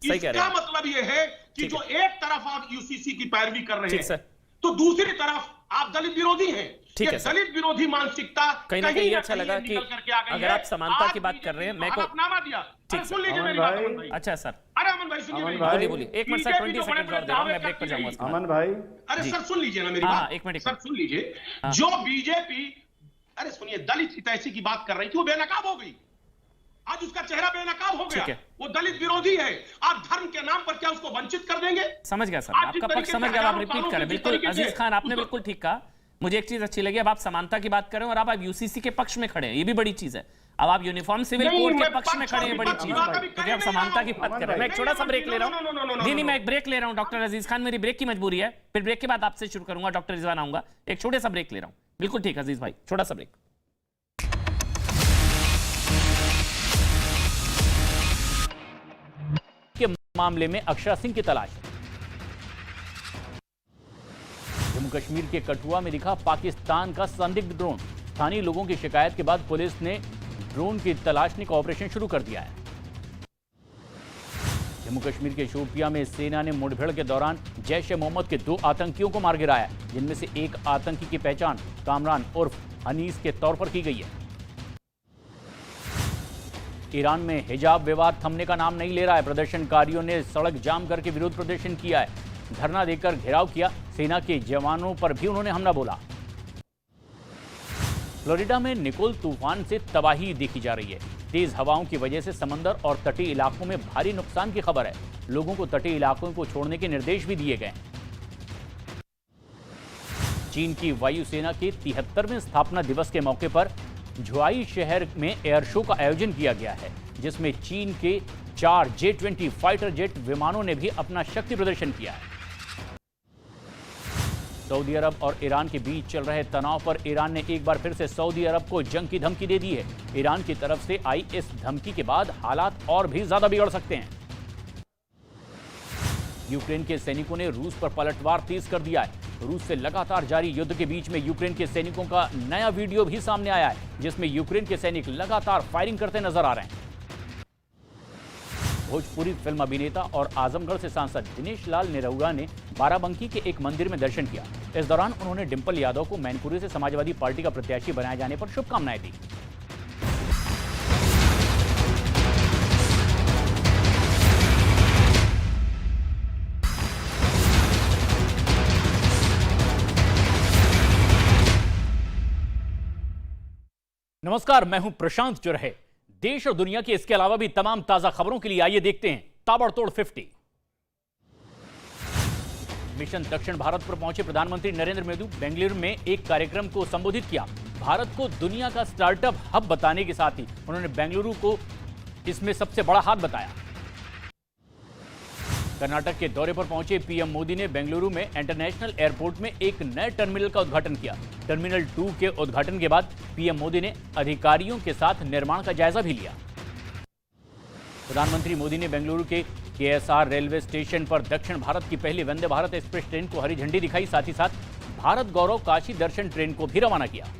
इसका मतलब ये है कि जो एक तरफ आप यूसीसी की पैरवी कर रहे हैं तो दूसरी तरफ आप दलित विरोधी हैं। ठीक है, दलित विरोधी मानसिकता कहीं ना कहीं अच्छा लगा कि अगर आप समानता की बात कर रहे हैं, मैं को दिया। सुन लीजिए मेरी बात। अच्छा सर। अरे अमन भाई सुनिए, बोलिए। एक मिनट सर, 20 सेकंड और दे रहा हूं, मैं ब्रेक पर जाऊंगा। अमन भाई, अरे सर सुन लीजिए ना मेरी बात। एक मिनट सर सुन लीजिए, जो बीजेपी, अरे सुनिए, दलित हितैषी की बात कर रही थी, वो बेनकाब हो गई। आज उसका चेहरा बेनकाब हो गया, वो दलित विरोधी है। आप धर्म के नाम पर क्या उसको वंचित कर देंगे? समझ गया सर, आपका पक्ष समझ गया, आप रिपीट करें। बिल्कुल अजीज खान, आपने बिल्कुल ठीक कहा। मुझे एक चीज अच्छी लगी, अब आप समानता की बात करें और अब आप यूसीसी के पक्ष में खड़े हैं, ये भी बड़ी चीज है। अब आप यूनिफॉर्म सिविल कोड के पक्ष में खड़े हैं, बड़ी चीज है, क्योंकि आप समानता की बात कर रहे हैं। मैं एक छोटा सा ब्रेक ले रहा हूँ। नहीं, मैं एक ब्रेक ले रहा हूँ डॉक्टर अजीज खान, मेरी ब्रेक की मजबूरी है। फिर ब्रेक के बाद आपसे शुरू करूंगा, डॉक्टर रिजवान आऊंगा। एक छोटे सा ब्रेक ले रहा हूँ। बिल्कुल ठीक अजीज भाई, छोटा सा ब्रेक। के मामले में अक्षरा सिंह की तलाश। जम्मू कश्मीर के कठुआ में दिखा पाकिस्तान का संदिग्ध ड्रोन। स्थानीय लोगों की शिकायत के बाद पुलिस ने ड्रोन की तलाशने का ऑपरेशन शुरू कर दिया है। जम्मू कश्मीर के शोपियां में सेना ने मुठभेड़ के दौरान जैश-ए-मोहम्मद के 2 आतंकियों को मार गिराया, जिनमें से एक आतंकी की पहचान कामरान उर्फ अनीस के तौर पर की गई है। ईरान में हिजाब विवाद थमने का नाम नहीं ले रहा है। प्रदर्शनकारियों ने सड़क जाम करके विरोध प्रदर्शन किया है, धरना देकर घेराव किया। सेना के जवानों पर भी उन्होंने हमला बोला। फ्लोरिडा में निकोल तूफान से तबाही देखी जा रही है। तेज हवाओं की वजह से समंदर और तटीय इलाकों में भारी नुकसान की खबर है। लोगों को तटीय इलाकों को छोड़ने के निर्देश भी दिए गए। चीन की वायुसेना के 73वें स्थापना दिवस के मौके पर झुआई शहर में एयर शो का आयोजन किया गया है, जिसमें चीन के 4 J-20 फाइटर जेट विमानों ने भी अपना शक्ति प्रदर्शन किया है। सऊदी अरब और ईरान के बीच चल रहे तनाव पर ईरान ने एक बार फिर से सऊदी अरब को जंग की धमकी दे दी है। ईरान की तरफ से आई इस धमकी के बाद हालात और भी ज्यादा बिगड़ सकते हैं। यूक्रेन के सैनिकों ने रूस पर पलटवार तेज कर दिया है। रूस से लगातार जारी युद्ध के बीच में यूक्रेन के सैनिकों का नया वीडियो भी सामने आया है, जिसमें यूक्रेन के सैनिक लगातार फायरिंग करते नजर आ रहे हैं। भोजपुरी फिल्म अभिनेता और आजमगढ़ से सांसद दिनेश लाल निरहुआ ने बाराबंकी के एक मंदिर में दर्शन किया। इस दौरान उन्होंने डिंपल यादव को मैनपुरी से समाजवादी पार्टी का प्रत्याशी बनाए जाने पर शुभकामनाएं दी। नमस्कार, मैं हूं प्रशांत चुरहे। देश और दुनिया की इसके अलावा भी तमाम ताजा खबरों के लिए आइए देखते हैं ताबड़तोड़ 50। मिशन दक्षिण भारत पर पहुंचे प्रधानमंत्री नरेंद्र मोदी बेंगलुरु में एक कार्यक्रम को संबोधित किया। भारत को दुनिया का स्टार्टअप हब बताने के साथ ही उन्होंने बेंगलुरु को इसमें सबसे बड़ा हाथ बताया। कर्नाटक के दौरे पर पहुंचे पीएम मोदी ने बेंगलुरु में इंटरनेशनल एयरपोर्ट में एक नए टर्मिनल का उद्घाटन किया। टर्मिनल 2 के उद्घाटन के बाद पीएम मोदी ने अधिकारियों के साथ निर्माण का जायजा भी लिया। प्रधानमंत्री मोदी ने बेंगलुरु के केएसआर रेलवे स्टेशन पर दक्षिण भारत की पहली वंदे भारत एक्सप्रेस ट्रेन को हरी झंडी दिखाई। साथ ही साथ भारत गौरव काशी दर्शन ट्रेन को भी रवाना किया।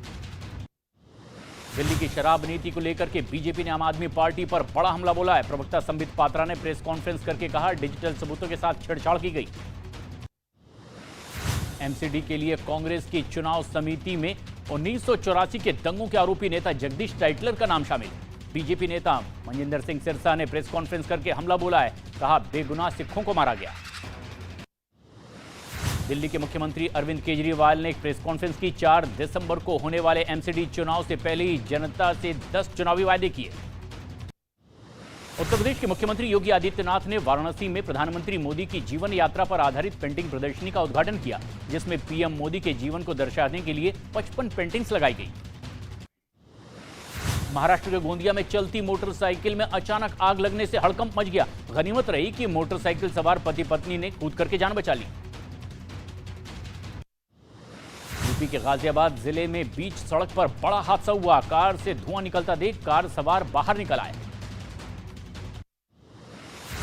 दिल्ली की शराब नीति को लेकर के बीजेपी ने आम आदमी पार्टी पर बड़ा हमला बोला है। प्रवक्ता संबित पात्रा ने प्रेस कॉन्फ्रेंस करके कहा, डिजिटल सबूतों के साथ छेड़छाड़ की गई। एमसीडी के लिए कांग्रेस की चुनाव समिति में 1984 के दंगों के आरोपी नेता जगदीश टाइटलर का नाम शामिल। बीजेपी नेता मनजिंदर सिंह सिरसा ने प्रेस कॉन्फ्रेंस करके हमला बोला है, कहा बेगुनाह सिखों को मारा गया। दिल्ली के मुख्यमंत्री अरविंद केजरीवाल ने एक प्रेस कॉन्फ्रेंस की। 4 दिसंबर को होने वाले एमसीडी चुनाव से पहले ही जनता से 10 चुनावी वादे किए। उत्तर प्रदेश के मुख्यमंत्री योगी आदित्यनाथ ने वाराणसी में प्रधानमंत्री मोदी की जीवन यात्रा पर आधारित पेंटिंग प्रदर्शनी का उद्घाटन किया, जिसमें पीएम मोदी के जीवन को दर्शाने के लिए 55 पेंटिंग्स लगाई गई। महाराष्ट्र के गोंदिया में चलती मोटरसाइकिल में अचानक आग लगने से हड़कंप मच गया। गनीमत रही कि मोटरसाइकिल सवार पति पत्नी ने कूद करके जान बचा ली। यूपी के गाजियाबाद जिले में बीच सड़क पर बड़ा हादसा हुआ। कार से धुआं निकलता देख कार सवार बाहर निकल आए।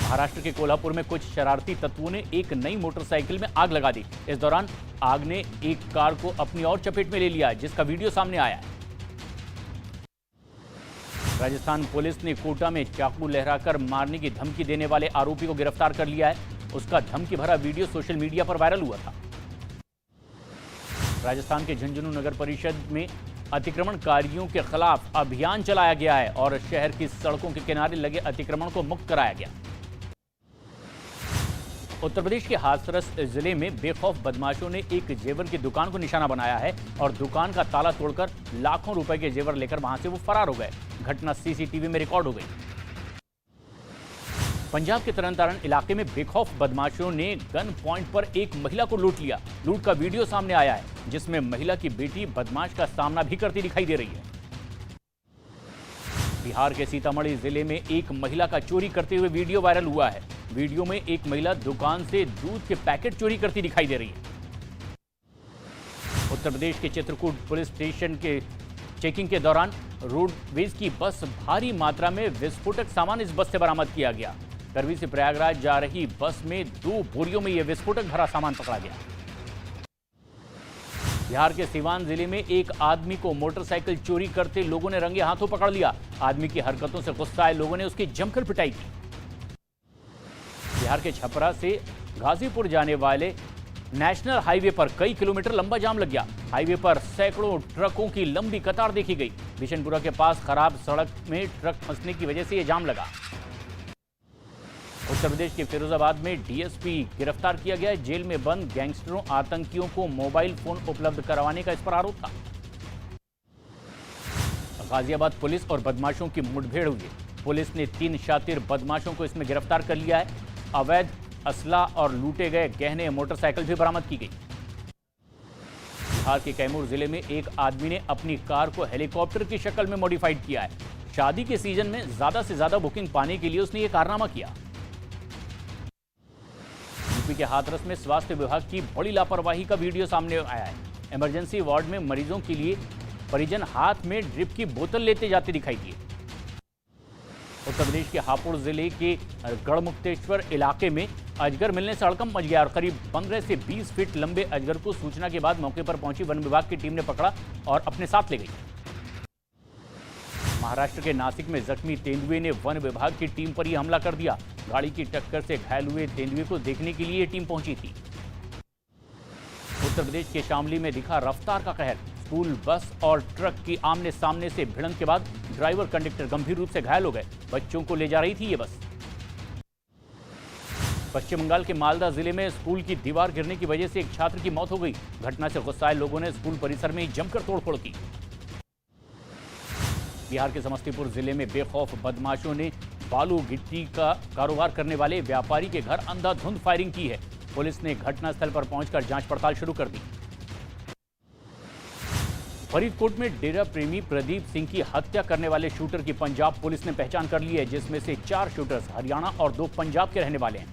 महाराष्ट्र के कोल्हापुर में कुछ शरारती तत्वों ने एक नई मोटरसाइकिल में आग लगा दी। इस दौरान आग ने एक कार को अपनी और चपेट में ले लिया, जिसका वीडियो सामने आया है। राजस्थान पुलिस ने कोटा में चाकू लहराकर मारने की धमकी देने वाले आरोपी को गिरफ्तार कर लिया है। उसका धमकी भरा वीडियो सोशल मीडिया पर वायरल हुआ था। राजस्थान के झुंझुनू नगर परिषद में अतिक्रमणकारियों के खिलाफ अभियान चलाया गया है और शहर की सड़कों के किनारे लगे अतिक्रमण को मुक्त कराया गया। उत्तर प्रदेश के हाथरस जिले में बेखौफ बदमाशों ने एक जेवर की दुकान को निशाना बनाया है और दुकान का ताला तोड़कर लाखों रुपए के जेवर लेकर वहां से वो फरार हो गए। घटना सीसीटीवी में रिकॉर्ड हो गई। पंजाब के तरनतारण इलाके में बेखौफ बदमाशों ने गन पॉइंट पर एक महिला को लूट लिया। लूट का वीडियो सामने आया है, जिसमें महिला की बेटी बदमाश का सामना भी करती दिखाई दे रही है। बिहार के सीतामढ़ी जिले में एक महिला का चोरी करते हुए वीडियो वायरल हुआ है। वीडियो में एक महिला दुकान से दूध के पैकेट चोरी करती दिखाई दे रही है। उत्तर प्रदेश के चित्रकूट पुलिस स्टेशन के चेकिंग के दौरान रोडवेज की बस भारी मात्रा में विस्फोटक सामान इस बस से बरामद किया गया। करवी से प्रयागराज जा रही बस में 2 बोरियों में यह विस्फोटक भरा सामान पकड़ा गया। बिहार के सीवान जिले में एक आदमी को मोटरसाइकिल चोरी करते लोगों ने रंगे हाथों पकड़ लिया। आदमी की हरकतों से गुस्सा आए लोगों ने उसकी जमकर पिटाई की। बिहार के छपरा से गाजीपुर जाने वाले नेशनल हाईवे पर कई किलोमीटर लंबा जाम लग गया। हाईवे पर सैकड़ों ट्रकों की लंबी कतार देखी गई। बिशनपुरा के पास खराब सड़क में ट्रक फंसने की वजह से यह जाम लगा। उत्तर प्रदेश के फिरोजाबाद में डीएसपी गिरफ्तार किया गया। जेल में बंद गैंगस्टरों आतंकियों को मोबाइल फोन उपलब्ध करवाने का इस पर आरोप था। गाजियाबाद पुलिस और बदमाशों की मुठभेड़ हुई। पुलिस ने 3 शातिर बदमाशों को इसमें गिरफ्तार कर लिया है। अवैध असला और लूटे गए गहने मोटरसाइकिल भी बरामद की गई। बिहार के कैमूर जिले में एक आदमी ने अपनी कार को हेलीकॉप्टर की शक्ल में मॉडिफाइड किया है। शादी के सीजन में ज्यादा से ज्यादा बुकिंग पाने के लिए उसने यह कारनामा किया। यूपी के हाथरस में स्वास्थ्य विभाग की बड़ी लापरवाही का वीडियो सामने आया है। इमरजेंसी वार्ड में मरीजों के लिए परिजन हाथ में ड्रिप की बोतल लेते जाते दिखाई दिए। उत्तर प्रदेश के हापुड़ जिले के गढ़मुक्तेश्वर इलाके में अजगर मिलने से हड़कंप मच गया और करीब 15 से 20 फीट लंबे अजगर को सूचना के बाद मौके पर पहुंची वन विभाग की टीम ने पकड़ा और अपने साथ ले गई। महाराष्ट्र के नासिक में जख्मी तेंदुए ने वन विभाग की टीम पर ही हमला कर दिया। गाड़ी की टक्कर से घायल हुए तेंदुए को देखने के लिए टीम पहुंची थी। उत्तर प्रदेश के शामली में दिखा रफ्तार का कहर। स्कूल बस और ट्रक की आमने सामने से भिड़ंत के बाद ड्राइवर कंडक्टर गंभीर रूप से घायल हो गए। बच्चों को ले जा रही थी ये बस। पश्चिम बंगाल के मालदा जिले में स्कूल की दीवार गिरने की वजह से एक छात्र की मौत हो गई। घटना से गुस्साए लोगों ने स्कूल परिसर में ही जमकर तोड़फोड़ की। बिहार के समस्तीपुर जिले में बेखौफ बदमाशों ने बालू गिट्टी का कारोबार करने वाले व्यापारी के घर अंधाधुंध फायरिंग की है। पुलिस ने घटनास्थल पर पहुंचकर जांच पड़ताल शुरू कर दी। फरीदकोट में डेरा प्रेमी प्रदीप सिंह की हत्या करने वाले शूटर की पंजाब पुलिस ने पहचान कर ली है, जिसमें से 4 शूटर्स हरियाणा और 2 पंजाब के रहने वाले हैं।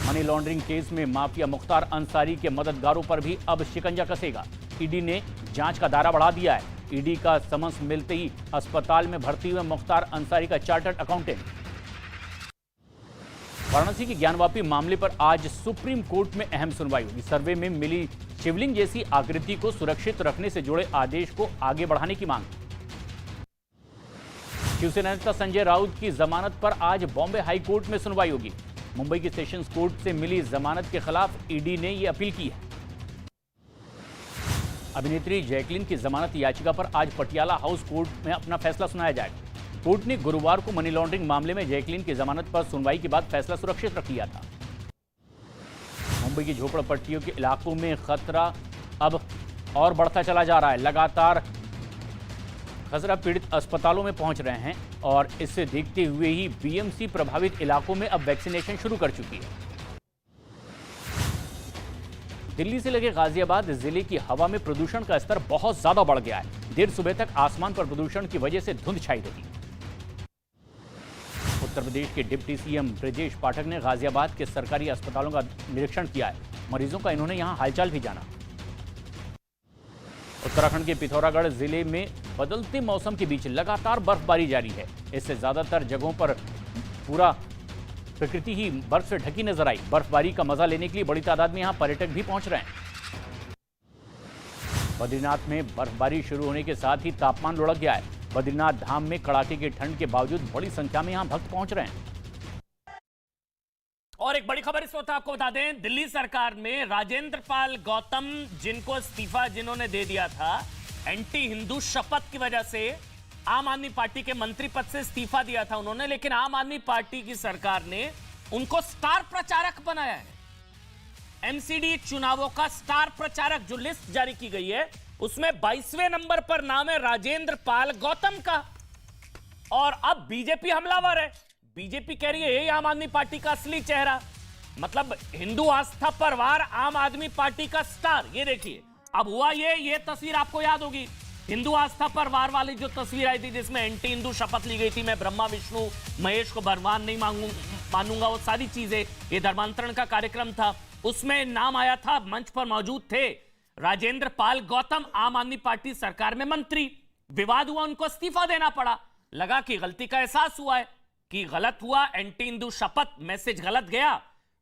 मनी लॉन्ड्रिंग केस में माफिया मुख्तार अंसारी के मददगारों पर भी अब शिकंजा कसेगा। ईडी ने जांच का दायरा बढ़ा दिया है। ईडी का समन्स मिलते ही अस्पताल में भर्ती हुए मुख्तार अंसारी का चार्टर्ड अकाउंटेंट। वाराणसी के ज्ञानवापी मामले पर आज सुप्रीम कोर्ट में अहम सुनवाई होगी। सर्वे में मिली शिवलिंग जैसी आकृति को सुरक्षित रखने से जुड़े आदेश को आगे बढ़ाने की मांग। शिवसेना नेता संजय राउत की जमानत पर आज बॉम्बे हाई कोर्ट में सुनवाई होगी। मुंबई की सेशंस कोर्ट से मिली जमानत के खिलाफ ईडी ने यह अपील की है। अभिनेत्री जैकलीन की जमानत याचिका पर आज पटियाला हाउस कोर्ट में अपना फैसला सुनाया जाएगा। कोर्ट ने गुरुवार को मनी लॉन्ड्रिंग मामले में जैकलीन की जमानत पर सुनवाई के बाद फैसला सुरक्षित रख लिया था। मुंबई की झोपड़पट्टियों के इलाकों में खतरा अब और बढ़ता चला जा रहा है। लगातार खसरा पीड़ित अस्पतालों में पहुंच रहे हैं और इससे देखते हुए ही बीएमसी प्रभावित इलाकों में अब वैक्सीनेशन शुरू कर चुकी है। दिल्ली से लगे गाजियाबाद जिले की हवा में प्रदूषण का स्तर बहुत ज्यादा बढ़ गया है। देर सुबह तक आसमान पर प्रदूषण की वजह से धुंध छाई रही। उत्तर प्रदेश के डिप्टी सीएम ब्रजेश पाठक ने गाजियाबाद के सरकारी अस्पतालों का निरीक्षण किया है। मरीजों का इन्होंने यहां हालचाल भी जाना। उत्तराखंड के पिथौरागढ़ जिले में बदलते मौसम के बीच लगातार बर्फबारी जारी है। इससे ज्यादातर जगहों पर पूरा प्रकृति ही बर्फ से ढकी नजर आई। बर्फबारी का मजा लेने के लिए बड़ी तादाद में यहां पर्यटक भी पहुंच रहे हैं। बद्रीनाथ में बर्फबारी शुरू होने के साथ ही तापमान लुढ़क गया है। बद्रीनाथ धाम में कड़ाके की ठंड के बावजूद बड़ी संख्या में यहां भक्त पहुंच रहे हैं। और एक बड़ी खबर इस वक्त आपको बता दें, दिल्ली सरकार में राजेंद्र पाल गौतम, जिनको इस्तीफा जिन्होंने दे दिया था एंटी हिंदू शपथ की वजह से, आम आदमी पार्टी के मंत्री पद से इस्तीफा दिया था उन्होंने, लेकिन आम आदमी पार्टी की सरकार ने उनको स्टार प्रचारक बनाया है। एमसीडी चुनावों का स्टार प्रचारक जो लिस्ट जारी की गई है उसमें 22वें नंबर पर नाम है राजेंद्र पाल गौतम का। और अब बीजेपी हमलावर है। बीजेपी कह रही है ये आम आदमी पार्टी का असली चेहरा, मतलब हिंदू आस्था पर वार आम आदमी पार्टी का स्टार। ये देखिए अब हुआ ये तस्वीर आपको याद होगी, हिंदू आस्था पर वार वाली जो तस्वीर आई थी जिसमें एंटी हिंदू शपथ ली गई थी, मैं ब्रह्मा विष्णु महेश को भगवान नहीं मानूंगा, वो सारी चीजें, ये धर्मांतरण का कार्यक्रम था, उसमें नाम आया था, मंच पर मौजूद थे राजेंद्र पाल गौतम, आम आदमी पार्टी सरकार में मंत्री। विवाद हुआ, उनको इस्तीफा देना पड़ा। लगा कि गलती का एहसास हुआ है कि गलत हुआ, एंटी हिंदू शपथ मैसेज गलत गया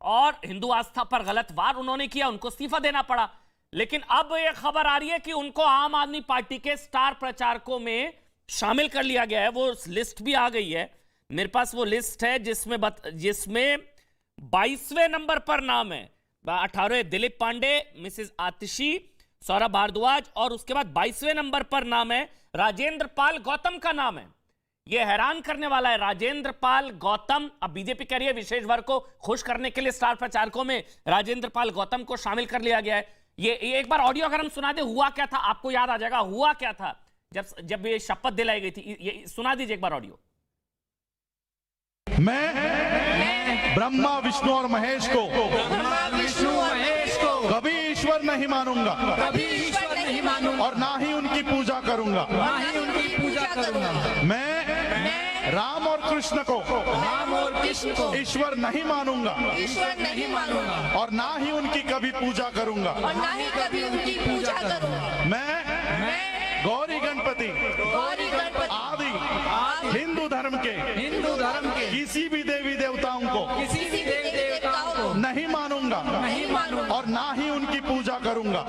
और हिंदू आस्था पर गलत वार उन्होंने किया, उनको इस्तीफा देना पड़ा। लेकिन अब यह खबर आ रही है कि उनको आम आदमी पार्टी के स्टार प्रचारकों में शामिल कर लिया गया है। वो लिस्ट भी आ गई है मेरे पास, वो लिस्ट है जिसमें 22वें नंबर पर नाम है 18 दिलीप पांडे, मिसेस आतिशी, सौरभ भारद्वाज, और उसके बाद 22वें नंबर पर नाम है राजेंद्र पाल गौतम का नाम है। यह हैरान करने वाला है, राजेंद्र पाल गौतम। अब बीजेपी कह रही है विशेष वर्ग को खुश करने के लिए स्टार प्रचारकों में राजेंद्र पाल गौतम को शामिल कर लिया गया है। ये एक बार ऑडियो अगर हम सुना दे, हुआ क्या था आपको याद आ जाएगा। हुआ क्या था जब ये शपथ दिलाई गई थी, ये सुना दीजिए एक बार ऑडियो। मैं ब्रह्मा विष्णु और महेश को कभी ईश्वर नहीं मानूंगा, और ना ही उनकी पूजा करूंगा। मैं राम और कृष्ण को ईश्वर नहीं मानूंगा, और ना ही उनकी कभी पूजा करूंगा। मैं गौरी गणपति आदि हिंदू धर्म के किसी भी देवी देवताओं को नहीं मानूंगा, और ना ही उनकी पूजा करूंगा।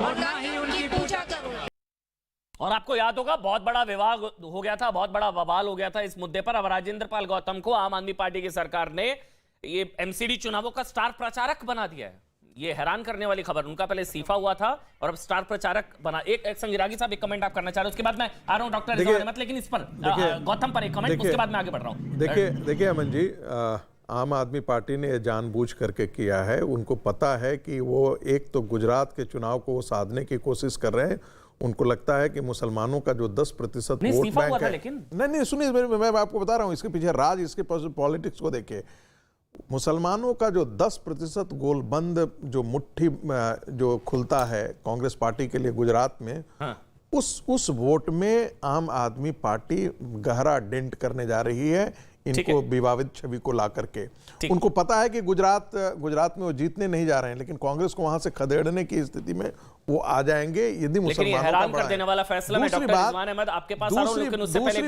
और आपको याद होगा बहुत बड़ा विवाद हो गया था, बहुत बड़ा बवाल हो गया था इस मुद्दे पर। अब राजेंद्र पाल गौतम को आम आदमी पार्टी की सरकार ने ये एमसीडी चुनावों का स्टार प्रचारक बना दिया है। ये हैरान करने वाली खबर। उनका पहले इस्तीफा हुआ था और अब स्टार प्रचारक बना। एक संगिरागी साहब एक कमेंट आप करना चाह रहे हो, उसके बाद मैं आ रहा हूं डॉक्टर रिजवान अहमद, लेकिन इस पर गौतम पर एक कमेंट, उसके बाद मैं आगे बढ़ रहा हूं। देखिए अमन जी, आम आदमी पार्टी ने जानबूझ करके किया है। उनको पता है कि वो एक तो गुजरात के चुनाव को साधने की कोशिश कर रहे हैं। उनको लगता है कि मुसलमानों का जो 10% वोट बैंक है, लेकिन नहीं सुनिए, मैं आपको बता रहा हूं इसके पीछे राज, इसके पॉलिटिक्स को देखिए। मुसलमानों का जो 10% गोलबंद जो मुट्ठी जो खुलता है कांग्रेस पार्टी के लिए गुजरात में, हाँ। उस वोट में आम आदमी पार्टी गहरा डेंट करने जा रही है, इनको विवादित छवि को ला करके। उनको पता है कि गुजरात में वो जीतने नहीं जा रहे हैं, लेकिन कांग्रेस को वहां से खदेड़ने की स्थिति में वो आ जाएंगे यदि मुसलमानों का बड़ा देने वाला फैसला है। डॉक्टर रिजवान अहमद आपके पास आ रहा हूं, लेकिन उससे पहले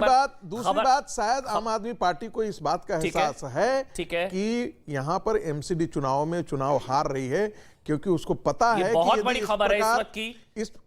दूसरी बात शायद आम आदमी पार्टी को इस बात का एहसास है कि यहां पर एमसीडी चुनाव में चुनाव हार रही है, क्योंकि उसको पता है बहुत बड़ी खबर है इस वक्त की।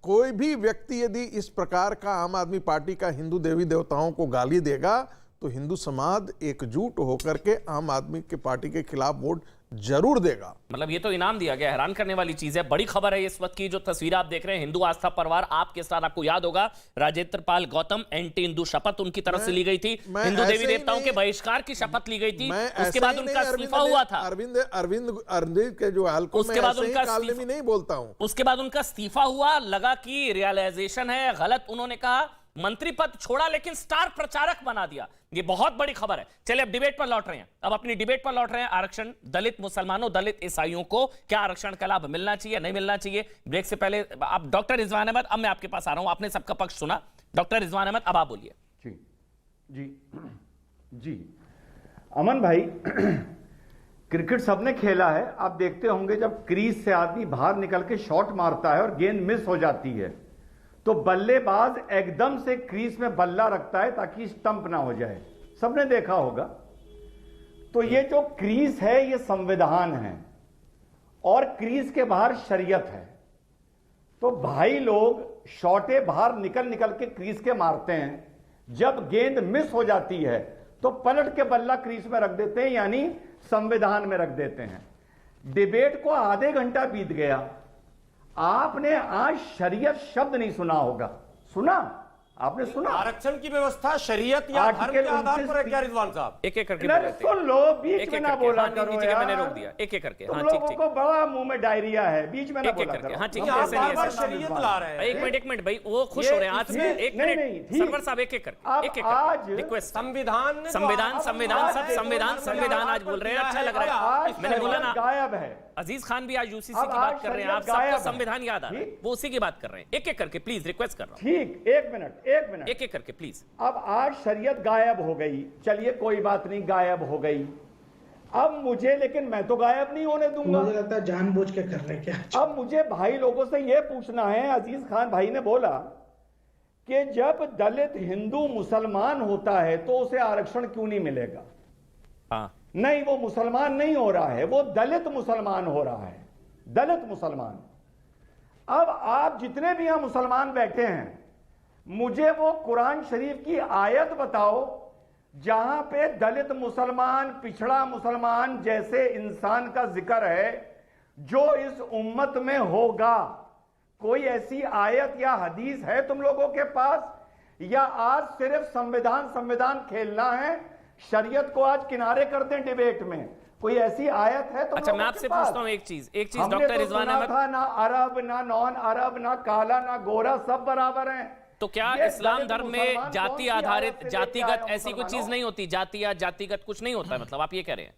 कोई भी व्यक्ति यदि इस प्रकार का आम आदमी पार्टी का हिंदू देवी देवताओं को गाली देगा तो हिंदू समाज एकजुट होकर के आम आदमी के पार्टी के खिलाफ वोट जरूर देगा। मतलब ये तो इनाम दिया गया। हैरान करने वाली चीज है, बड़ी खबर है इस वक्त की। जो तस्वीर आप देख रहे हैं, हिंदू आस्था परिवार आपके साथ, आपको याद होगा राजेंद्र पाल गौतम एंटी हिंदू शपथ उनकी तरफ से ली गई थी, हिंदू देवी देवताओं के बहिष्कार की शपथ ली गई थी। उसके बाद उनका इस्तीफा हुआ था। अरविंद के जो हल्कों में नहीं बोलता हूं, उसके बाद उनका इस्तीफा हुआ। लगा कि रियलाइजेशन है, गलत उन्होंने कहा, मंत्री पद छोड़ा, लेकिन स्टार प्रचारक बना दिया। ये बहुत बड़ी खबर है। चलिए अब डिबेट पर लौट रहे हैं, अब अपनी डिबेट पर लौट रहे हैं। आरक्षण, दलित मुसलमानों, दलित ईसाइयों को क्या आरक्षण का लाभ मिलना चाहिए, नहीं मिलना चाहिए? ब्रेक से पहले आप डॉक्टर रिजवान अहमद, अब मैं आपके पास आ रहा हूं। आपने सबका पक्ष सुना, डॉक्टर रिजवान अहमद अब आप बोलिए। जी जी जी अमन भाई, क्रिकेट सबने खेला है। आप देखते होंगे जब क्रीज से आदमी बाहर निकल के शॉट मारता है और गेंद मिस हो जाती है तो बल्लेबाज एकदम से क्रीज में बल्ला रखता है ताकि स्टंप ना हो जाए। सबने देखा होगा। तो ये जो क्रीज है ये संविधान है और क्रीज के बाहर शरीयत है। तो भाई लोग शॉटे बाहर निकल के क्रीज के मारते हैं। जब गेंद मिस हो जाती है तो पलट के बल्ला क्रीज में रख देते हैं, यानी संविधान में रख देते हैं। डिबेट को आधे घंटा बीत गया, आपने आज शरीयत शब्द नहीं सुना होगा। सुना? आपने सुना? आरक्षण की व्यवस्था शरीयत या धर्म के आधार पर है क्या रिजवान साहब? एक एक करके सुन लो, बीच में ना बोला करो यार। मैंने रोक दिया, एक एक करके। तुम लोगों को बड़ा मुंह में डायरिया है, बीच में ना बोला करो। हाँ ठीक है, ऐसे नहीं, शरीयत ला रहे हैं। एक मिनट भाई, वो खुश हो रहे हैं आज से। एक मिनट सरवर साहब, एक एक करके आज रिक्वेस्ट। संविधान आज बोल रहे हैं, अच्छा लग रहा है। मैंने बोला ना, गायब है। अजीज खान भी आज यूसीसी की बात कर रहे हैं, आप सबको संविधान याद आ रहा है, वो उसी की बात कर रहे हैं। एक एक करके प्लीज रिक्वेस्ट कर रहा हूं। ठीक, एक मिनट एक एक करके प्लीज। अब आज शरीयत गायब हो गई, चलिए कोई बात नहीं, गायब हो गई। अब मुझे, लेकिन मैं तो गायब नहीं होने दूंगा। मुझे लगता है जानबूझ के कर रहे हैं क्या। अब मुझे भाई लोगों से यह पूछना है, अजीज खान भाई ने बोला कि जब दलित हिंदू मुसलमान होता है तो उसे आरक्षण क्यों नहीं मिलेगा? हाँ, नहीं, वो मुसलमान नहीं हो रहा है, वो दलित मुसलमान हो रहा है, दलित मुसलमान। अब आप जितने भी यहां मुसलमान बैठे हैं, मुझे वो कुरान शरीफ की आयत बताओ जहां पे दलित मुसलमान, पिछड़ा मुसलमान जैसे इंसान का जिक्र है जो इस उम्मत में होगा। कोई ऐसी आयत या हदीस है तुम लोगों के पास, या आज सिर्फ संविधान संविधान खेलना है? शरीयत को आज किनारे कर दें डिबेट में। कोई ऐसी आयत है? अच्छा, मैं आपसे पूछता हूं एक चीज डॉक्टर रिजवान अहमद, ना अरब ना नॉन अरब ना काला ना गोरा सब बराबर हैं। तो क्या इस्लाम धर्म में जाति आधारित जातिगत ऐसी कोई चीज नहीं होती? जाति या जातिगत कुछ नहीं होता है, मतलब आप ये कह रहे हैं?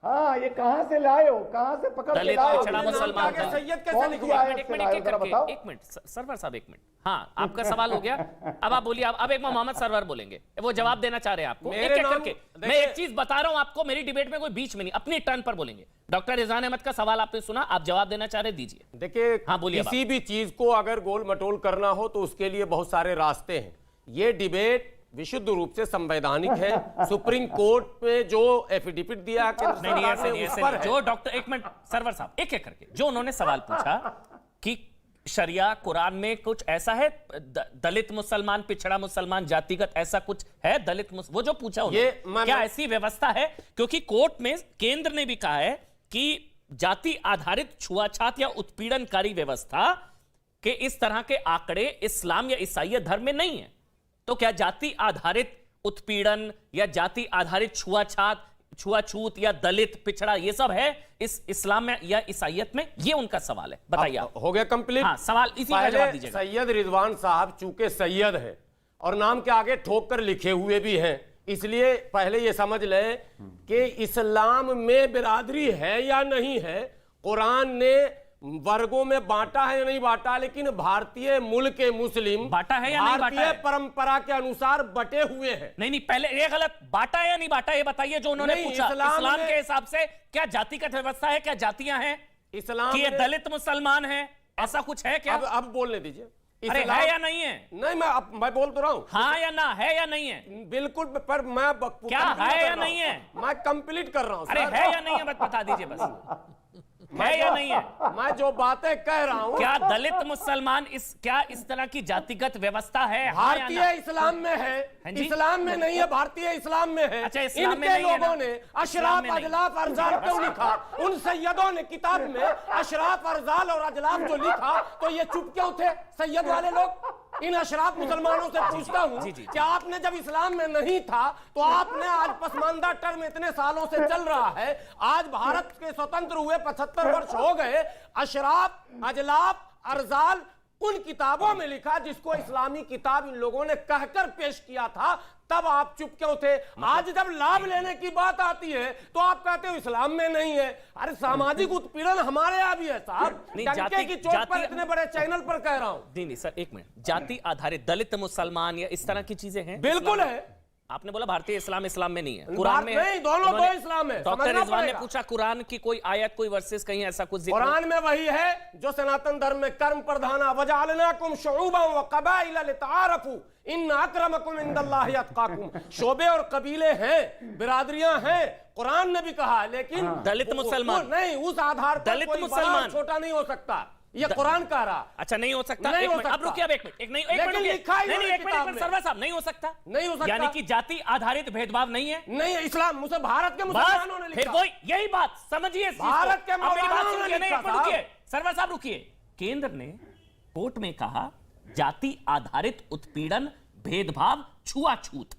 हाँ, ये कहां से लाए हो, कहां से पकड़ के दलित लाए हो? पिछड़ा मुसलमान का सैयद कैसे लिखा? एक मिनट सरवर साहब, एक मिनट। हाँ, आपका सवाल हो गया, अब आप बोलिए। अब एक मोहम्मद सरवर बोलेंगे, वो जवाब देना चाह रहे हैं आपको एक एक करके। मैं एक चीज बता रहा हूं आपको, मेरी डिबेट में कोई बीच में नहीं, अपनी टर्न पर बोलेंगे। डॉक्टर रिजवान अहमद का सवाल आपने सुना, आप जवाब देना चाह रहे, दीजिए। देखिए, हाँ, बोलिए। किसी भी चीज को अगर गोल मटोल करना हो तो उसके लिए बहुत सारे रास्ते हैं। ये डिबेट विशुद्ध रूप से संवैधानिक है। सुप्रीम कोर्ट पे जो एफिडेविट दिया नहीं, जो डॉक्टर, एक मिनट सरवर साहब, एक एक करके जो उन्होंने सवाल पूछा कि शरिया कुरान में कुछ ऐसा है, दलित मुसलमान, पिछड़ा मुसलमान, जातिगत ऐसा कुछ है? दलित वो जो पूछा उन्होंने, क्या ऐसी व्यवस्था है? क्योंकि कोर्ट में केंद्र ने भी कहा है कि जाति आधारित छुआछात या उत्पीड़नकारी व्यवस्था के इस तरह के आंकड़े इस्लाम या ईसाई धर्म में नहीं है। तो क्या जाति आधारित उत्पीड़न या जाति आधारित छुआछात, छुआछूत या दलित पिछड़ा ये सब है इस इस्लाम में या ईसाईयत में? ये उनका सवाल है, बताइए आप। हो गया कंप्लीट। हाँ, सवाल इसी का जवाब दीजिएगा। सैयद रिजवान साहब चूंकि सैयद है और नाम के आगे ठोक कर लिखे हुए भी हैं, इसलिए पहले ये समझ लें कि इस्लाम में बिरादरी है या नहीं है। कुरान ने वर्गों में बांटा है या नहीं बांटा, लेकिन भारतीय मूल के मुस्लिम बांटा है या नहीं बांटा है? भारतीय परंपरा के अनुसार बटे हुए हैं। नहीं, पहले ये गलत, बांटा है या नहीं बांटा ये बताइए जो उन्होंने पूछा। इस्लाम के हिसाब से क्या जातिगत व्यवस्था है? क्या जातियां हैं इस्लाम कि ये दलित मुसलमान है, ऐसा कुछ है क्या? अब बोलने दीजिए। अरे है या नहीं है? नहीं, मैं बोल तो रहा हूं। हाँ या ना, है या नहीं है? बिल्कुल, पर मैं क्या है या नहीं है? मैं कंप्लीट कर रहा हूं। अरे है या नहीं है बता दीजिए बस। है या नहीं है? मैं जो बातें कह रहा हूं, क्या दलित मुसलमान क्या इस तरह की जातिगत व्यवस्था है? भारतीय इस्लाम में है, इस्लाम में नहीं है, भारतीय इस्लाम में है। अच्छा, इस्लाम में इनके लोगों ने अशराफ अजलाफ अरजाल क्यों लिखा? उन सैयदों ने किताब में अशराफ अरजाल और अजलाफ जो लिखा, तो ये चुप क्यों थे सैयद वाले लोग? इन अशराफ मुसलमानों से पूछता हूं कि आपने जब इस्लाम में नहीं था तो आपने, आज पसमानदा टर्म इतने सालों से चल रहा है, आज भारत के स्वतंत्र हुए 75 वर्ष हो गए, अशराफ अजलाफ अरजाल उन किताबों में लिखा जिसको इस्लामी किताब इन लोगों ने कहकर पेश किया था, तब आप चुप क्यों थे? आज जब लाभ लेने की बात आती है तो आप कहते हो इस्लाम में नहीं है। अरे सामाजिक उत्पीड़न हमारे यहाँ भी है साहब, डंके की चोट पर इतने बड़े चैनल पर कह रहा हूं। नहीं सर, एक मिनट, जाति आधारित दलित मुसलमान या इस तरह की चीजें हैं? बिल्कुल है। आपने बोला भारतीय इस्लाम में नहीं है, कुरान में नहीं, दोनों दो इस्लाम है। डॉक्टर रिजवान ने पूछा कुरान की कोई आयत, कोई वर्सेस कहीं ऐसा कुछ? कुरान में वही है जो सनातन धर्म में कर्म प्रधाना, वजअलनाकुम शुऊबन व क़बाइला लितआरफू इन्न अक्रमकुम इंदल्लाहि अत्काकुम। शोबे और कबीले हैं, बिरादरियां हैं, कुरान ने भी कहा, लेकिन दलित मुसलमान नहीं, उस आधार पर दलित कोई मुसलमान छोटा नहीं हो सकता, ये कुरान कह रहा। अच्छा, नहीं हो सकता? नहीं हो सकता। अब रुकिए, अब एक मिनट, नहीं, सरवर साहब, नहीं हो सकता, नहीं हो सकता। यानी कि जाति आधारित भेदभाव नहीं है? नहीं, इस्लाम मुझे भारत के मुसलमानों ने लिखा। फिर वही यही बात समझिए, भारत के मुसलमानों ने लिखा। रुकिए सरवर साहब, रुकिए। केंद्र ने कोर्ट में कहा जाति आधारित उत्पीड़न, भेदभाव, छुआछूत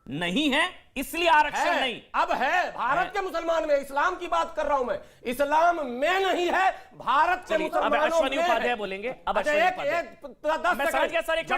नहीं है, इसलिए आरक्षण नहीं। अब है भारत के मुसलमान में, इस्लाम की बात कर रहा हूं मैं, इस्लाम में नहीं है, भारत के मुसलमानों में। अश्वनी उपाध्याय बोलेंगे। अब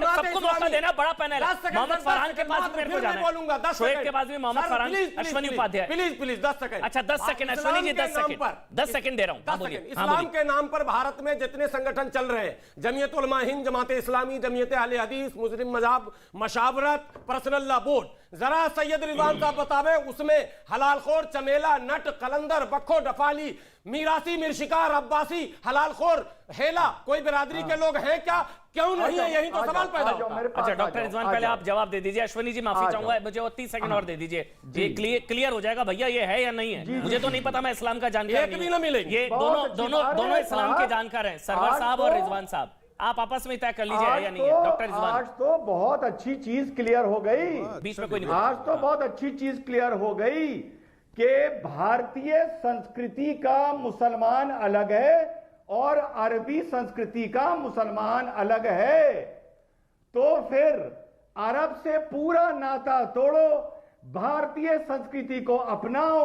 सबको मौका देना, बड़ा पैनल है। मोहम्मद फरहान के पास मेरे को जाना है, शोएब के पास भी मोहम्मद फरहान, अश्वनी उपाध्याय। Please 10 second. अच्छा 10 सेकंड अश्वनी जी, 10 सेकंड दे रहा हूं। इस्लाम के नाम पर भारत में जितने संगठन चल रहे हैं, जमीयत उलमा हिंद, जमात इस्लामी, जमीयत अहले हदीस, मुस्लिम मज़हब मशावरत, पर्सनल लॉ बोर्ड, जरा सैयद रिजवान साहब बतावे उसमें हलालखोर, चमेला, नट, कलंदर, बखो, डफाली, मीरासी, मिर्शिकार, अब्बासी, हलालखोर, हेला, कोई बिरादरी के लोग हैं क्या? क्यों नहीं है? यही तो सवाल पैदा होता है। अच्छा डॉक्टर रिजवान, पहले आप जवाब दे दीजिए। अश्वनी जी माफी चाहूंगा, मुझे और 30 सेकंड और दे दीजिए, ये क्लियर हो जाएगा भैया, ये है या नहीं है? मुझे तो नहीं पता, मैं इस्लाम का जानकार नहीं। ये दोनों इस्लाम के जानकार हैं, सरवर साहब और रिजवान साहब। आप आपस में तय कर लीजिए है या नहीं है। डॉक्टर रिजवान, आज तो बहुत अच्छी चीज क्लियर हो गई, बीच में कोई नहीं। आज तो बहुत अच्छी चीज क्लियर हो गई कि भारतीय संस्कृति का मुसलमान अलग है और अरबी संस्कृति का मुसलमान अलग है, तो फिर अरब से पूरा नाता तोड़ो, भारतीय संस्कृति को अपनाओ।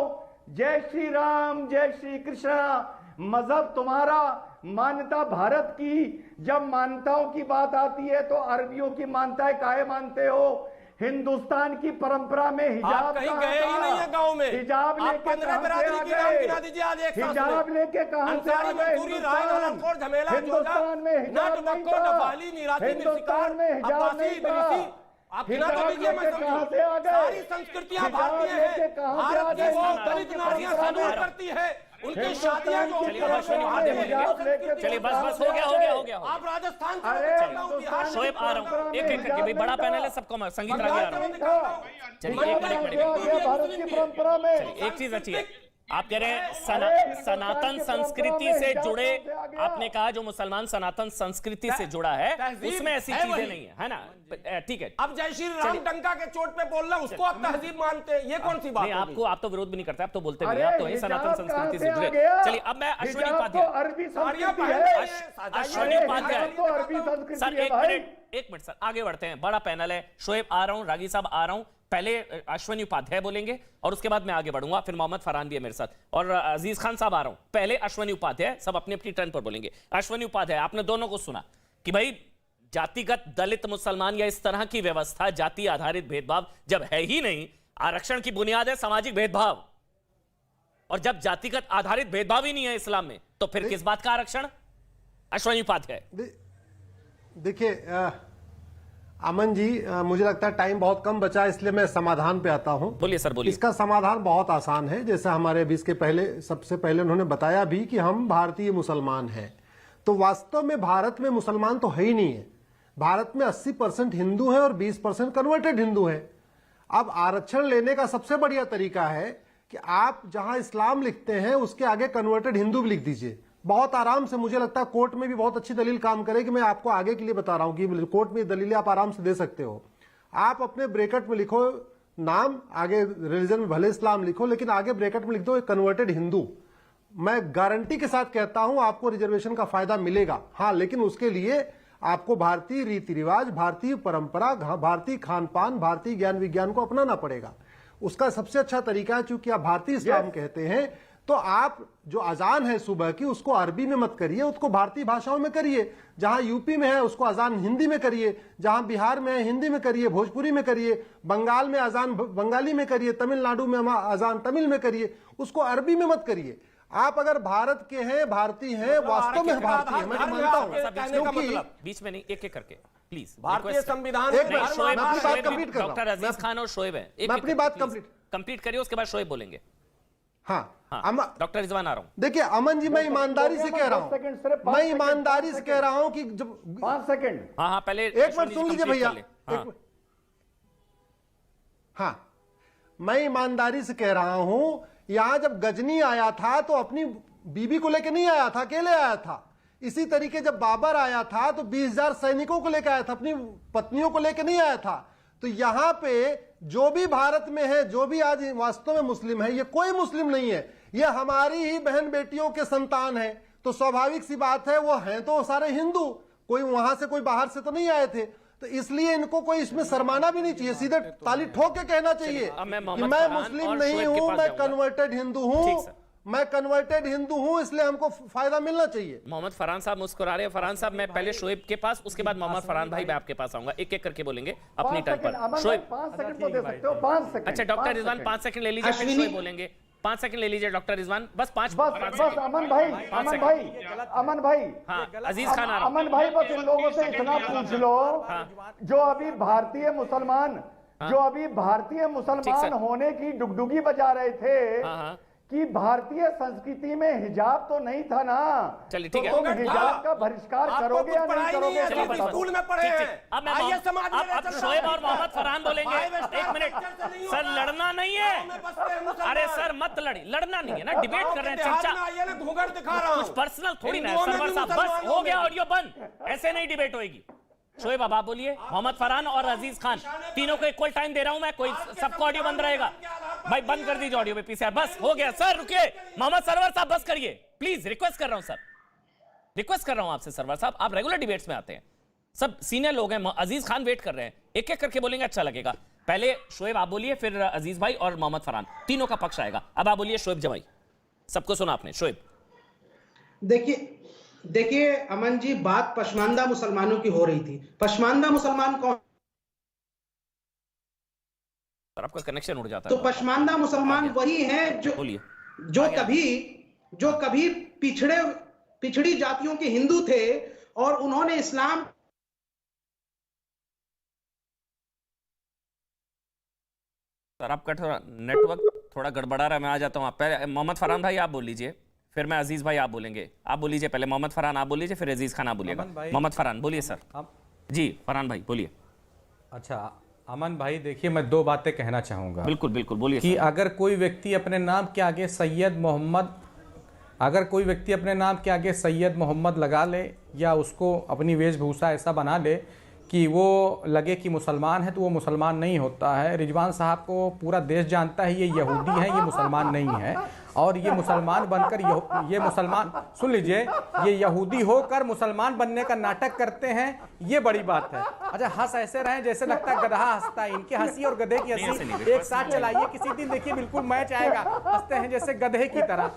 जय श्री राम, जय श्री कृष्णा। मजहब तुम्हारा, मान्यता भारत की। जब मान्यताओं की बात आती है तो अरबियों की मान्यताएं काहे मानते हो? हिंदुस्तान की परंपरा में हिजाब कहीं गए ही नहीं है गांव में। हिजाब लेके 15 बिरादरी की नाम गिना दीजिए आज एक साथ में। हिजाब लेके कहां से आ गए? हिंदुस्तान में हिजाब नहीं था। हिंदुस्तान में हिजाब नहीं था। आप गिना तो दीजिए, मैं समझूं। सारी संस्कृतियां भारतीय हैं। भारत की वो दलित नारियां सम्मान करती है, उनकी शादियां जो चलिए बस हो गया। आप राजस्थान शोएब आ रहा हूँ, एक करके भाई, बड़ा पैनल है, सबको मैं संगीत रागी आ रहा हूँ। चलिए भारत की परंपरा में एक चीज अच्छी है, आप कह रहे हैं सनातन संस्कृति से जुड़े, आपने कहा जो मुसलमान सनातन संस्कृति से जुड़ा है उसमें ऐसी चीजें नहीं है ना? ठीक है। अब जय श्री राम डंका के चोट पे बोल रहा, उसको आप तहजीब मानते हैं, ये कौन सी बात है? आप तो विरोध भी नहीं करते, आप तो बोलते भी नहीं, आप तो ही सनातन संस्कृति से जुड़े। चलिए अब मैं अश्विनी उपाध्याय सर, एक मिनट सर, आगे बढ़ते हैं, बड़ा पैनल है। शोएब आ रहा हूं, रागी साहब आ रहा हूं, पहले अश्विनी उपाध्याय बोलेंगे और उसके बाद मैं आगे बढ़ूंगा, फिर मोहम्मद फरहान भी है मेरे साथ, और अजीज खान साहब आ रहा हूं। पहले अश्विनी उपाध्याय, सब अपनी अपनी टर्न पर बोलेंगे। अश्विनी उपाध्याय, आपने दोनों को सुना कि भाई जातिगत दलित मुसलमान या इस तरह की व्यवस्था, जाति आधारित भेदभाव जब है ही नहीं, आरक्षण की बुनियाद है सामाजिक भेदभाव, और जब जातिगत आधारित भेदभाव ही नहीं है इस्लाम में, तो फिर किस बात का आरक्षण? अश्विनी उपाध्याय। देखिए अमन जी, मुझे लगता है टाइम बहुत कम बचा, इसलिए मैं समाधान पे आता हूं। बोलिए सर, बोलिए। इसका समाधान बहुत आसान है। जैसे हमारे अभी इसके पहले, सबसे पहले उन्होंने बताया भी कि हम भारतीय मुसलमान हैं, तो वास्तव में भारत में मुसलमान तो है ही नहीं है। भारत में 80% हिंदू हैं और 20% कन्वर्टेड हिंदू हैं। अब आरक्षण लेने का सबसे बढ़िया तरीका है कि आप जहां इस्लाम लिखते हैं उसके आगे कन्वर्टेड हिंदू भी लिख दीजिए, बहुत आराम से। मुझे लगता है कोर्ट में भी बहुत अच्छी दलील काम करेगी। मैं आपको आगे के लिए बता रहा हूं कि कोर्ट में दलीलें आप आराम से दे सकते हो। आप अपने ब्रैकेट में लिखो नाम, आगे रिलीजन में भले इस्लाम लिखो, लेकिन आगे ब्रैकेट में लिख दो कन्वर्टेड हिंदू। मैं गारंटी के साथ कहता हूं आपको रिजर्वेशन का फायदा मिलेगा। हाँ, लेकिन उसके लिए आपको भारतीय रीति रिवाज, भारतीय परंपरा, भारतीय खान पान, भारतीय ज्ञान विज्ञान को अपनाना पड़ेगा। उसका सबसे अच्छा तरीका है, चूंकि आप भारतीय इस्लाम कहते हैं, तो आप जो अजान है सुबह की उसको अरबी में मत करिए, उसको भारतीय भाषाओं में करिए। जहां यूपी में है उसको अजान हिंदी में करिए, जहां बिहार में है हिंदी में करिए, भोजपुरी में करिए, बंगाल में अजान बंगाली में करिए, तमिलनाडु में अजान तमिल में करिए, उसको अरबी में मत करिए। आप अगर भारत के हैं, भारतीय हैं, वास्तव में भारतीय हैं, मैं मानता हूं। बीच में नहीं, एक एक करके प्लीज। भारतीय संविधान डॉक्टर अजीज खान और शोएब है, मैं अपनी बात कंप्लीट करिए, उसके बाद शोएब बोलेंगे। हाँ, डॉक्टर रिजवान आ रहा हूं। देखिए अमन जी, मैं ईमानदारी से कह रहा हूं, मैं ईमानदारी से कह रहा हूं कि जब 5 सेकंड, हाँ पहले एक मिनट सुन लीजिए भैया। हाँ, मैं ईमानदारी से कह रहा हूं, यहां जब गजनी आया था तो अपनी बीबी को लेकर नहीं आया था, अकेले आया था। इसी तरीके जब बाबर आया था तो 20,000 सैनिकों को लेकर आया था, अपनी पत्नियों को लेकर नहीं आया था। तो यहां पे जो भी भारत में है, जो भी आज वास्तव में मुस्लिम है, ये कोई मुस्लिम नहीं है, ये हमारी ही बहन बेटियों के संतान है। तो स्वाभाविक सी बात है, वो हैं तो सारे हिंदू, कोई वहां से कोई बाहर से तो नहीं आए थे। तो इसलिए इनको कोई इसमें शर्माना भी नहीं चाहिए, सीधे ताली ठोक के कहना चाहिए कि मैं मुस्लिम नहीं हूं, मैं कन्वर्टेड हिंदू हूं, मैं कन्वर्टेड हिंदू हूं, इसलिए हमको फायदा मिलना चाहिए। मोहम्मद फरहान साहब मुस्कुरा रहे हैं। फरहान साहब, मैं पहले शोएब के पास, उसके बाद मोहम्मद फरहान भाई मैं आपके पास आऊंगा, एक एक करके बोलेंगे अपनी टर्न पर। शोएब 5 सेकंड तो दे सकते हो, 5 सेकंड। अच्छा डॉक्टर रिजवान 5 सेकंड ले लीजिए, फिर शोएब बोलेंगे। 5 सेकंड ले लीजिए डॉक्टर रिजवान, बस 5। बस अमन भाई, हाँ, अजीज खान आ रहा हूं। अमन भाई, बस इन लोगों से इतना पूछ लो, जो अभी भारतीय मुसलमान होने की डुगडुगी बजा रहे थे कि भारतीय संस्कृति में हिजाब तो नहीं था ना। चलिए ठीक है, तो तुम हिजाब का बहिष्कार करोगे या नहीं करोगे? स्कूल में पढ़े हैं। अब शोएब और मोहम्मद फरहान बोलेंगे। एक मिनट सर, लड़ना नहीं है। अरे सर मत लड़ना नहीं है ना, डिबेट कर रहे हैं, चर्चा। घूंघट दिखा रहा हूं, कुछ पर्सनल थोड़ी ना है सरवर साहब, बस हो गया, ऑडियो बंद, ऐसे नहीं डिबेट होगी। शोएब अब आप बोलिए, मोहम्मद फरहान और अजीज खान, तीनों को इक्वल टाइम दे रहा हूं मैं, कोई सबको ऑडियो बंद रहेगा। भाई बंद कर दीजिए ऑडियो पे पीसीआर, बस हो गया सर, रुकिए मोहम्मद सरवर साहब, बस करिए प्लीज, रिक्वेस्ट कर रहा हूं सर। रिक्वेस्ट कर रहा हूं आपसे सरवर साहब, आप रेगुलर डिबेट्स में आते हैं, सब सीनियर लोग हैं, अजीज खान वेट कर रहे हैं, एक एक करके बोलेंगे अच्छा लगेगा। पहले शोएब आप बोलिए, फिर अजीज भाई और मोहम्मद फरहान, तीनों का पक्ष आएगा। अब आप बोलिए शोएब जमाई, सबको सुना आपने। शोएब देखिए अमन जी, बात पशमानदा मुसलमानों की हो रही थी। पशमानदा मुसलमान कौन? आपका कनेक्शन उड़ जाता है। तो पशमानदा मुसलमान वही हैं जो कभी पिछड़ी जातियों के हिंदू थे और उन्होंने इस्लाम। सर आपका थोड़ा नेटवर्क थोड़ा गड़बड़ा रहा है, मैं आ जाता हूँ। आप पहले मोहम्मद फरहान भाई आप बोल लीजिए, फिर मैं अजीज भाई आप बोलेंगे। आप बोल लीजिए पहले, मोहम्मद फरहान आप बोल लीजिए, फिर अजीज खान आप बोलिएगा। मोहम्मद फरहान बोलिए सर। जी फरहान भाई बोलिए। अच्छा अमन भाई, देखिए मैं दो बातें कहना चाहूँगा। बिल्कुल बिल्कुल बोलिए। कि अगर कोई व्यक्ति अपने नाम के आगे सैयद मोहम्मद लगा ले, या उसको अपनी वेशभूषा ऐसा बना ले कि वो लगे कि मुसलमान है, तो वो मुसलमान नहीं होता है। रिजवान साहब को पूरा देश जानता है, ये यहूदी हैं, ये मुसलमान नहीं है। और ये मुसलमान बनकर ये मुसलमान, सुन लीजिए, ये यहूदी होकर मुसलमान बनने का नाटक करते हैं, ये बड़ी बात है। अच्छा हंस ऐसे रहे जैसे लगता है गधा हंसता है। इनकी हंसी और गधे की हंसी एक साथ चलाइए, किसी दिन देखिए बिल्कुल मैच आएगा। हंसते हैं जैसे गधे की तरह।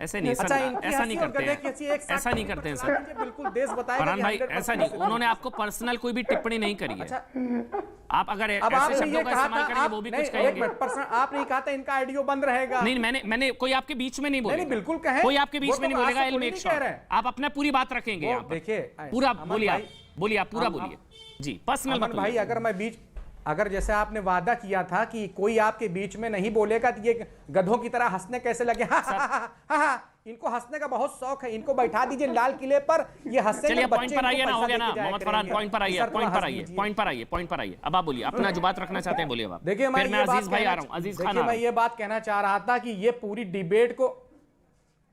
ऐसे नहीं, अच्छा ऐसा नहीं करते हैं, ऐसा नहीं करते हैं सर। बिल्कुल देश बताएगा फरहान भाई, ऐसा नहीं, उन्होंने आपको पर्सनल कोई भी टिप्पणी नहीं करी है। आप अगर ऐसे शब्दों का इस्तेमाल करेंगे वो भी कुछ कहेंगे। आप नहीं कहा था इनका ऑडियो बंद रहेगा। नहीं, मैंने कोई आपके बीच में नहीं बोलेगा। नहीं बिल्कुल कहे, कोई आपके बीच में नहीं बोलेगा। इल्म एक शॉट, आप अपना पूरी बात रखेंगे यहाँ पर। देखिए पूरा बोलिए, आप बोलिए, आप पूरा बोलिए जी। पर्सनल अमन भाई, अगर जैसे आपने वादा किया था कि कोई आपके बीच में नहीं बोलेगा, तो ये गधों की तरह हंसने कैसे लगे? इनको हंसने का बहुत शौक है, इनको बैठा दीजिए लाल किले पर, ये हंसे। चलिए पॉइंट पर आइए ना, हो गया ना मोहम्मद फरहान, पॉइंट पर आइए। अब आप बोलिए, अपना जो बात रखना चाहते हैं बोलिए आप। देखिए मैं अजीज भाई आ रहा हूं, अजीज खान। मैं ये बात कहना चाह रहा था कि ये पूरी डिबेट को,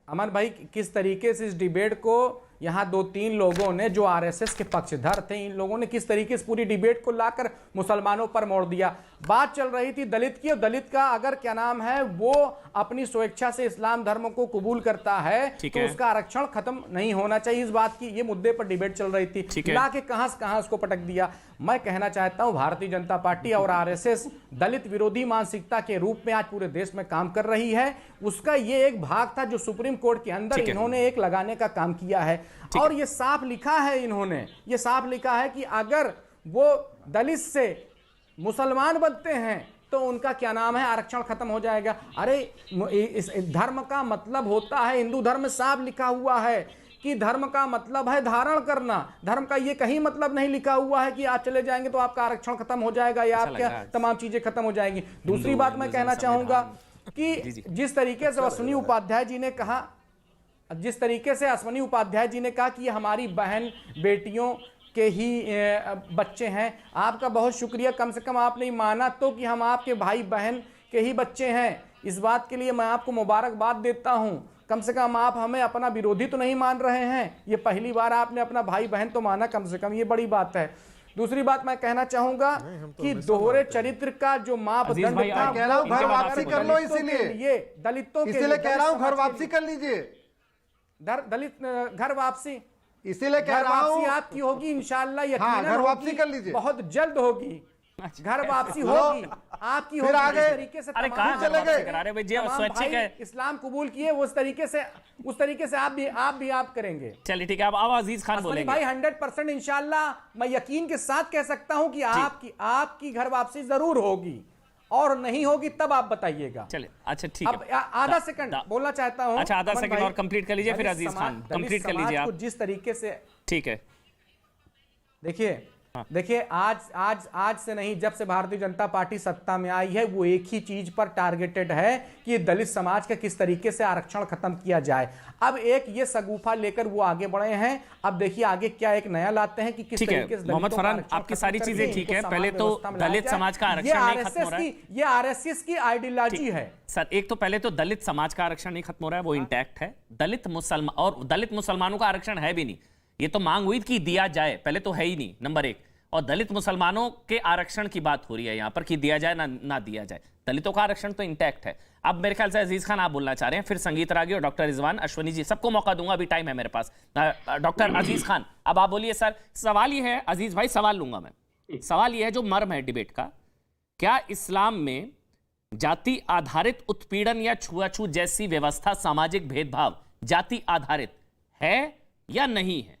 अमन भाई किस तरीके से इस डिबेट को यहाँ दो तीन लोगों ने जो आरएसएस के पक्षधर थे, इन लोगों ने किस तरीके से पूरी डिबेट को लाकर मुसलमानों पर मोड़ दिया। बात चल रही थी दलित की, और दलित का अगर क्या नाम है वो अपनी स्वेच्छा से इस्लाम धर्म को कबूल करता है तो उसका आरक्षण खत्म नहीं होना चाहिए। इस बात की, ये मुद्दे पर डिबेट चल रही थी, ला के कहां से कहां उसको पटक दिया। मैं कहना चाहता हूं भारतीय जनता पार्टी और आरएसएस दलित विरोधी मानसिकता के रूप में आज पूरे देश में काम कर रही है। उसका ये एक भाग था जो सुप्रीम कोर्ट के अंदर इन्होंने एक लगाने का काम किया है। और ये साफ लिखा है, इन्होंने ये साफ लिखा है कि अगर वो दलित से मुसलमान बनते हैं तो उनका क्या नाम है आरक्षण खत्म हो जाएगा। अरे इस धर्म का मतलब होता है, हिंदू धर्म में साफ लिखा हुआ है कि धर्म का मतलब है धारण करना। धर्म का ये कहीं मतलब नहीं लिखा हुआ है कि आप चले जाएंगे तो आपका आरक्षण खत्म हो जाएगा या आपके तमाम चीजें खत्म हो जाएंगी। दूसरी बात मैं कहना चाहूंगा कि जिस तरीके से अश्विनी उपाध्याय जी ने कहा, कि हमारी बहन बेटियों के ही बच्चे हैं, आपका बहुत शुक्रिया। कम से कम आपने माना तो कि हम आपके भाई बहन के ही बच्चे हैं। इस बात के लिए मैं आपको मुबारकबाद देता हूं। कम से कम आप हमें अपना विरोधी तो नहीं मान रहे हैं। ये पहली बार आपने अपना भाई बहन तो माना, कम से कम ये बड़ी बात है। दूसरी बात मैं कहना चाहूंगा कि दोहरे चरित्र का जो मापदंड था, कह रहा हूं घर वापसी कर लो, इसीलिए दलितों के, इसीलिए कह रहा हूं घर वापसी कर लीजिए। दलित घर वापसी, इसीलिए कह रहा हूं आपकी होगी इंशाअल्लाह, यकीनन घर वापसी कर लीजिए, बहुत जल्द होगी। घर वापसी होगी आपकी, फिर आगे तरीके से अरे कहां चले गए? इस्लाम कबूल किए उस तरीके से आप भी करेंगे। चलिए ठीक है, अब अजीज खान बोलेंगे। भाई 100% इंशाअल्लाह मैं यकीन के साथ कह सकता हूं कि आपकी घर वापसी जरूर होगी, और नहीं होगी तब आप बताइएगा। चलिए अच्छा ठीक है, अब आधा सेकंड बोलना चाहता हूं। अच्छा आधा सेकंड और कंप्लीट कर लीजिए, फिर अजीज खान कंप्लीट कर लीजिए आप। जिस तरीके से, ठीक है, देखिए आज से नहीं, जब से भारतीय जनता पार्टी सत्ता में आई है वो एक ही चीज पर टारगेटेड है कि दलित समाज का किस तरीके से आरक्षण खत्म किया जाए। अब एक ये सगुफा लेकर वो आगे बढ़े हैं। अब देखिए आगे क्या एक नया लाते हैं कि किस तरीके से। मोहम्मद फरहान आपकी सारी चीजें ठीक है, पहले तो दलित समाज का आरक्षण नहीं खत्म हो रहा है, ये आरएसएस की आइडियोलॉजी है सर। एक तो पहले तो दलित समाज का आरक्षण नहीं खत्म हो रहा है, वो इंटैक्ट है। दलित मुसलमानों का आरक्षण है भी नहीं, ये तो मांग हुई कि दिया जाए, पहले तो है ही नहीं, नंबर एक। और दलित मुसलमानों के आरक्षण की बात हो रही है यहां पर कि दिया जाए ना दिया जाए। दलितों का आरक्षण तो इंटैक्ट है। अब मेरे ख्याल से अजीज खान आप बोलना चाह रहे हैं, फिर संगीत रागी और डॉक्टर रिजवान, अश्वनी जी, सबको मौका दूंगा, अभी टाइम है मेरे पास। डॉक्टर अजीज खान अब आप बोलिए। सर सवाल ये है, अजीज भाई सवाल लूंगा मैं, सवाल ये है जो मर्म है डिबेट का, क्या इस्लाम में जाति आधारित उत्पीड़न या छुआछूत जैसी व्यवस्था, सामाजिक भेदभाव जाति आधारित है या नहीं है,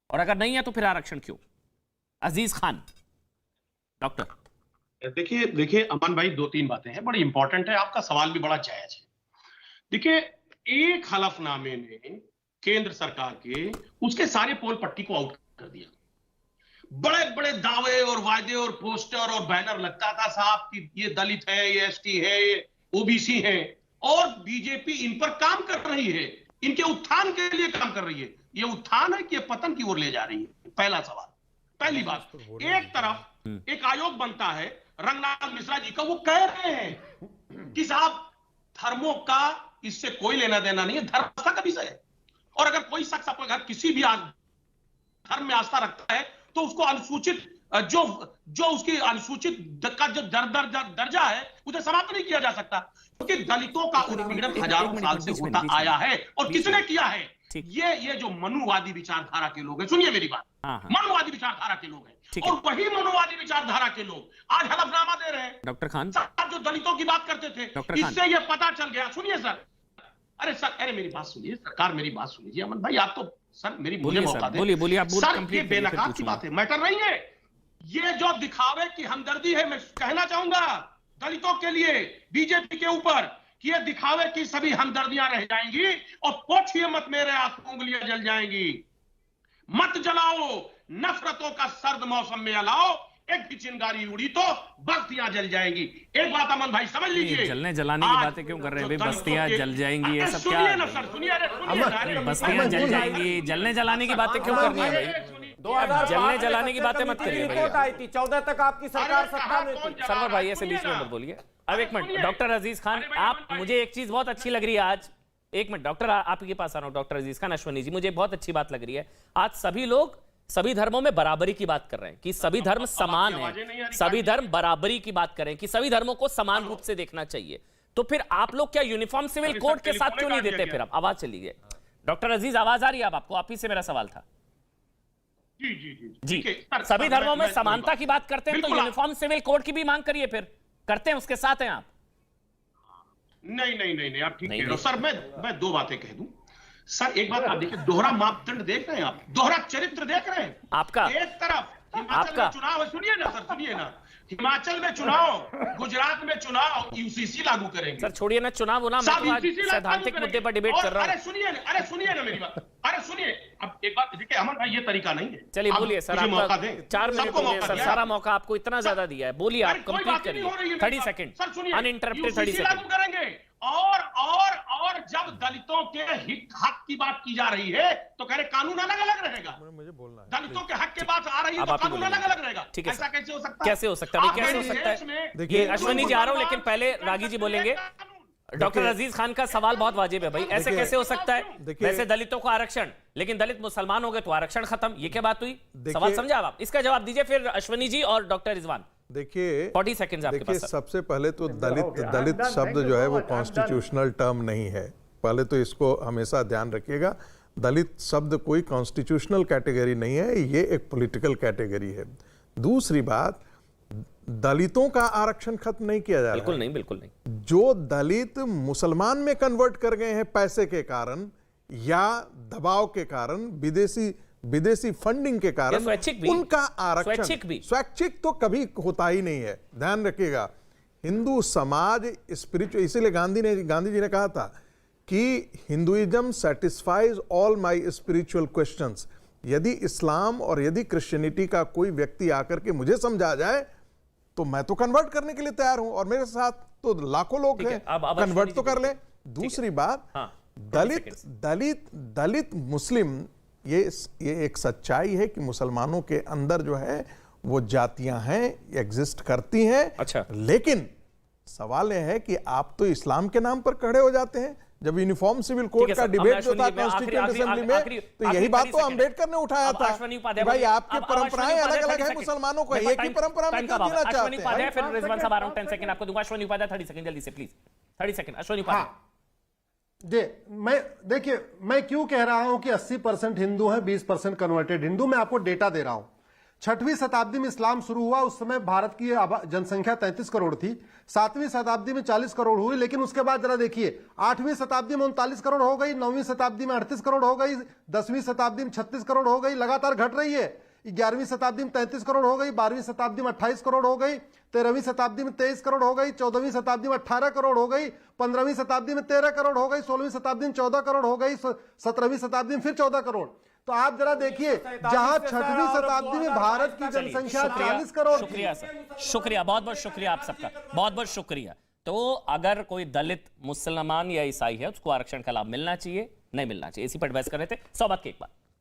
और अगर नहीं है तो फिर आरक्षण क्यों? अजीज खान। डॉक्टर देखिए अमन भाई, 2-3 बातें हैं, बड़ी इंपॉर्टेंट है, आपका सवाल भी बड़ा जायज है। देखिए एक हलफनामे ने केंद्र सरकार के उसके सारे पोल पट्टी को आउट कर दिया। बड़े बड़े दावे और वायदे और पोस्टर और बैनर लगता था साहब कि ये दलित है, ये एसटी है, ये ओबीसी है, और बीजेपी इन पर काम कर रही है, इनके उत्थान के लिए काम कर रही है। ये उत्थान है कि ये पतन की ओर ले जा रही है? पहला सवाल। पहली बात, एक तरफ एक आयोग बनता है रंगनाथ मिश्रा जी का, वो कह रहे हैं कि साहब धर्मों का इससे कोई लेना देना नहीं है, धर्म आस्था का विषय है, और अगर कोई शख्स अपने घर किसी भी धर्म में आस्था रखता है तो उसको अनुसूचित जो उसकी अनुसूचित का जो दर्जा है उसे समाप्त नहीं किया जा सकता, क्योंकि दलितों का उत्पीड़न हजारों साल से होता आया है। और किसने किया है? ये जो मनुवादी विचारधारा के लोग हैं, सुनिए मेरी बात, मनुवादी विचारधारा के लोग हैं, और वही मनुवादी विचारधारा के लोग आज हलफनामा दे रहे हैं। डॉक्टर खान जो दलितों की बात करते थे, इससे ये पता चल गया। सुनिए सर, अरे मेरी बात सुनिए, सरकार मेरी बात सुनिए। अमन भाई आप तो सर मुझे मौका दें। बोलिए आप सर, ये बेनकाब की बात है, मैटर नहीं है। ये जो दिखावे की हमदर्दी है, मैं कहना चाहूंगा दलितों के लिए बीजेपी के ऊपर कि ये दिखावे की सभी हमदर्दियां रह जाएंगी, और पोछिए मत मेरे आंखों उंगलियां जल जाएंगी। मत जलाओ नफरतों का सर्द मौसम में अलाओ, एक भी चिंगारी उड़ी तो बस्तियां जल जाएंगी। एक बात अमन भाई समझ लीजिए, जलने जलाने की बातें क्यों कर रहे हैं भाई? बस्तियां जल जाएंगी, ये सब क्या? सुनिए ना सर, सुनिए, बस्तियां जल जाएंगी, जलने जलाने की बातें क्यों करनी है भाई? 2012 जलने जलाने की बातें मत करिए रिपोर्ट आई थी, 14 तक आपकी सरकार सत्ता में थी। सरवर भाई ऐसे बीच में मत बोलिए। अब एक मिनट डॉक्टर अजीज खान, आप, मुझे एक चीज बहुत अच्छी लग रही है आज, एक मिनट डॉक्टर आपके पास आ रहा हूं। डॉक्टर अजीज खान, अश्वनी जी, मुझे बहुत अच्छी बात लग रही है, आज सभी लोग सभी धर्मों में बराबरी की बात कर रहे हैं कि सभी धर्म समान है, सभी धर्म बराबरी की बात करें कि सभी धर्मों को समान रूप से देखना चाहिए। तो फिर आप लोग क्या यूनिफॉर्म सिविल कोड के साथ क्यों नहीं देते? फिर आप आवाज चली गई। डॉक्टर अजीज आवाज आ रही है अब आपको? आप ही से मेरा सवाल था। जी, सभी धर्मों में समानता की बात करते हैं तो यूनिफॉर्म सिविल कोड की भी मांग करिए, फिर करते हैं, उसके साथ हैं आप? नहीं, आप ठीक कह रहे हो सर। मैं 2 बातें कह दूं सर। एक बात आप देखिए, दोहरा मापदंड देख रहे हैं आप, दोहरा चरित्र देख रहे हैं आपका। एक तरफ हिमाचल में चुनाव है, सुनिए ना सर, सुनिए ना, हिमाचल में चुनाव, गुजरात में चुनाव, यूसीसी लागू करेंगे। सर छोड़िए ना चुनाव होना, मैं तो सैद्धांतिक मुद्दे पर डिबेट कर रहा हूं। अरे सुनिए ना मेरी बात, अरे सुनिए। अब एक बात देखिए अमन भाई, ये तरीका नहीं है। चलिए बोलिए सर, मौका दें, 4 मिनट हो गए सर, सारा मौका आपको इतना ज्यादा दिया है, बोलिए आप कंप्लीट करिए। 30 सेकंड अनइंटरप्टेड, 30 सेकंड करेंगे। और जब दलितों के हक की बात की जा रही है तो कह रहे कानून अलग अलग रहेगा। मुझे बोलना है, दलितों के हक की बात आ रही है तो कानून अलग अलग रहेगा। ठीक है, ऐसा कैसे हो सकता है? कैसे हो सकता है? कैसे हो सकता है? देखिए अश्वनी जी आ रहा हूं, लेकिन पहले रागी जी बोलेंगे। डॉक्टर अजीज खान का सवाल बहुत वाजिब है भाई, ऐसे कैसे हो सकता है? वैसे दलितों को आरक्षण, लेकिन दलित मुसलमान हो गए तो आरक्षण खत्म, ये क्या बात हुई? सवाल समझा आप? इसका जवाब दीजिए फिर अश्वनी जी और डॉक्टर रिजवान। देखिए 40 सेकंड्स आपके पास। सबसे पहले तो दलित शब्द जो है वो कॉन्स्टिट्यूशनल टर्म नहीं है, पहले तो इसको हमेशा ध्यान रखिएगा। दलित शब्द कोई कॉन्स्टिट्यूशनल कैटेगरी नहीं है, ये एक पॉलिटिकल कैटेगरी है। दूसरी बात, दलितों का आरक्षण खत्म नहीं किया जा रहा। बिल्कुल नहीं। जो दलित मुसलमान में कन्वर्ट कर गए हैं पैसे के कारण या दबाव के कारण, विदेशी फंडिंग के कारण, उनका आरक्षण स्वैच्छिक तो कभी होता ही नहीं है। ध्यान रखिएगा, हिंदू समाज स्पिरिचुअल, इसीलिए गांधी जी ने कहा था कि Hinduism satisfies all my spiritual questions. यदि इस्लाम और यदि क्रिश्चियनिटी का कोई व्यक्ति आकर के मुझे समझा जाए तो मैं तो कन्वर्ट करने के लिए तैयार हूं, और मेरे साथ तो लाखों लोग हैं, कन्वर्ट तो कर ले। दूसरी बात, दलित मुस्लिम, ये एक सच्चाई है कि मुसलमानों के अंदर जो है वो जातियां हैं, एग्जिस्ट करती हैं। अच्छा, लेकिन सवाल यह है कि आप तो इस्लाम के नाम पर खड़े हो जाते हैं, जब यूनिफॉर्म सिविल कोड का डिबेट जो था कॉन्स्टिट्यूएंट असेंबली में, तो यही बात तो अम्बेडकर ने उठाया था कि भाई आपकी परंपराएं अलग अलग है, मुसलमानों को एक ही परंपरा में क्यों जीना चाहते हैं। फिर रिजवान साहब आ रहा हूं, 10 सेकंड आपको दूंगा। अश्विनी उपाध्याय 30 सेकंड जल्दी से प्लीज, 30 सेकंड अश्विनी उपाध्याय। देखिए मैं क्यों कह रहा हूं कि 80% हिंदू हैं, 20% कन्वर्टेड हिंदू। मैं आपको डेटा दे रहा हूं। 6वीं शताब्दी में इस्लाम शुरू हुआ, उस समय भारत की जनसंख्या 33 करोड़ थी। 7वीं शताब्दी में 40 करोड़ हुई, लेकिन उसके बाद जरा देखिए 8वीं शताब्दी में 39 करोड़ हो गई, 9वीं शताब्दी में 38 करोड़ हो गई, 10वीं शताब्दी में 36 करोड़ हो गई, लगातार घट रही है। 11वीं शताब्दी में 33 करोड़ हो गई, 12वीं शताब्दी में 28 करोड़ हो गई, 13वीं शताब्दी में 23 करोड़ हो गई, 14वीं शताब्दी में 18 करोड़ हो गई, 15वीं शताब्दी में 13 करोड़ हो गई, 16वीं शताब्दी में 14 करोड़ हो गई, 17वीं शताब्दी में फिर 14 करोड़। तो आप जरा देखिए, जहां 6वीं शताब्दी में भारत की जनसंख्या 40 करोड़। शुक्रिया सर, शुक्रिया, बहुत बहुत शुक्रिया आप सबका, बहुत बहुत शुक्रिया। तो अगर कोई दलित, मुसलमान या ईसाई है, उसको आरक्षण का लाभ मिलना चाहिए, नहीं मिलना चाहिए, इसी पर बहस कर रहे थे। 100 बात की एक बात।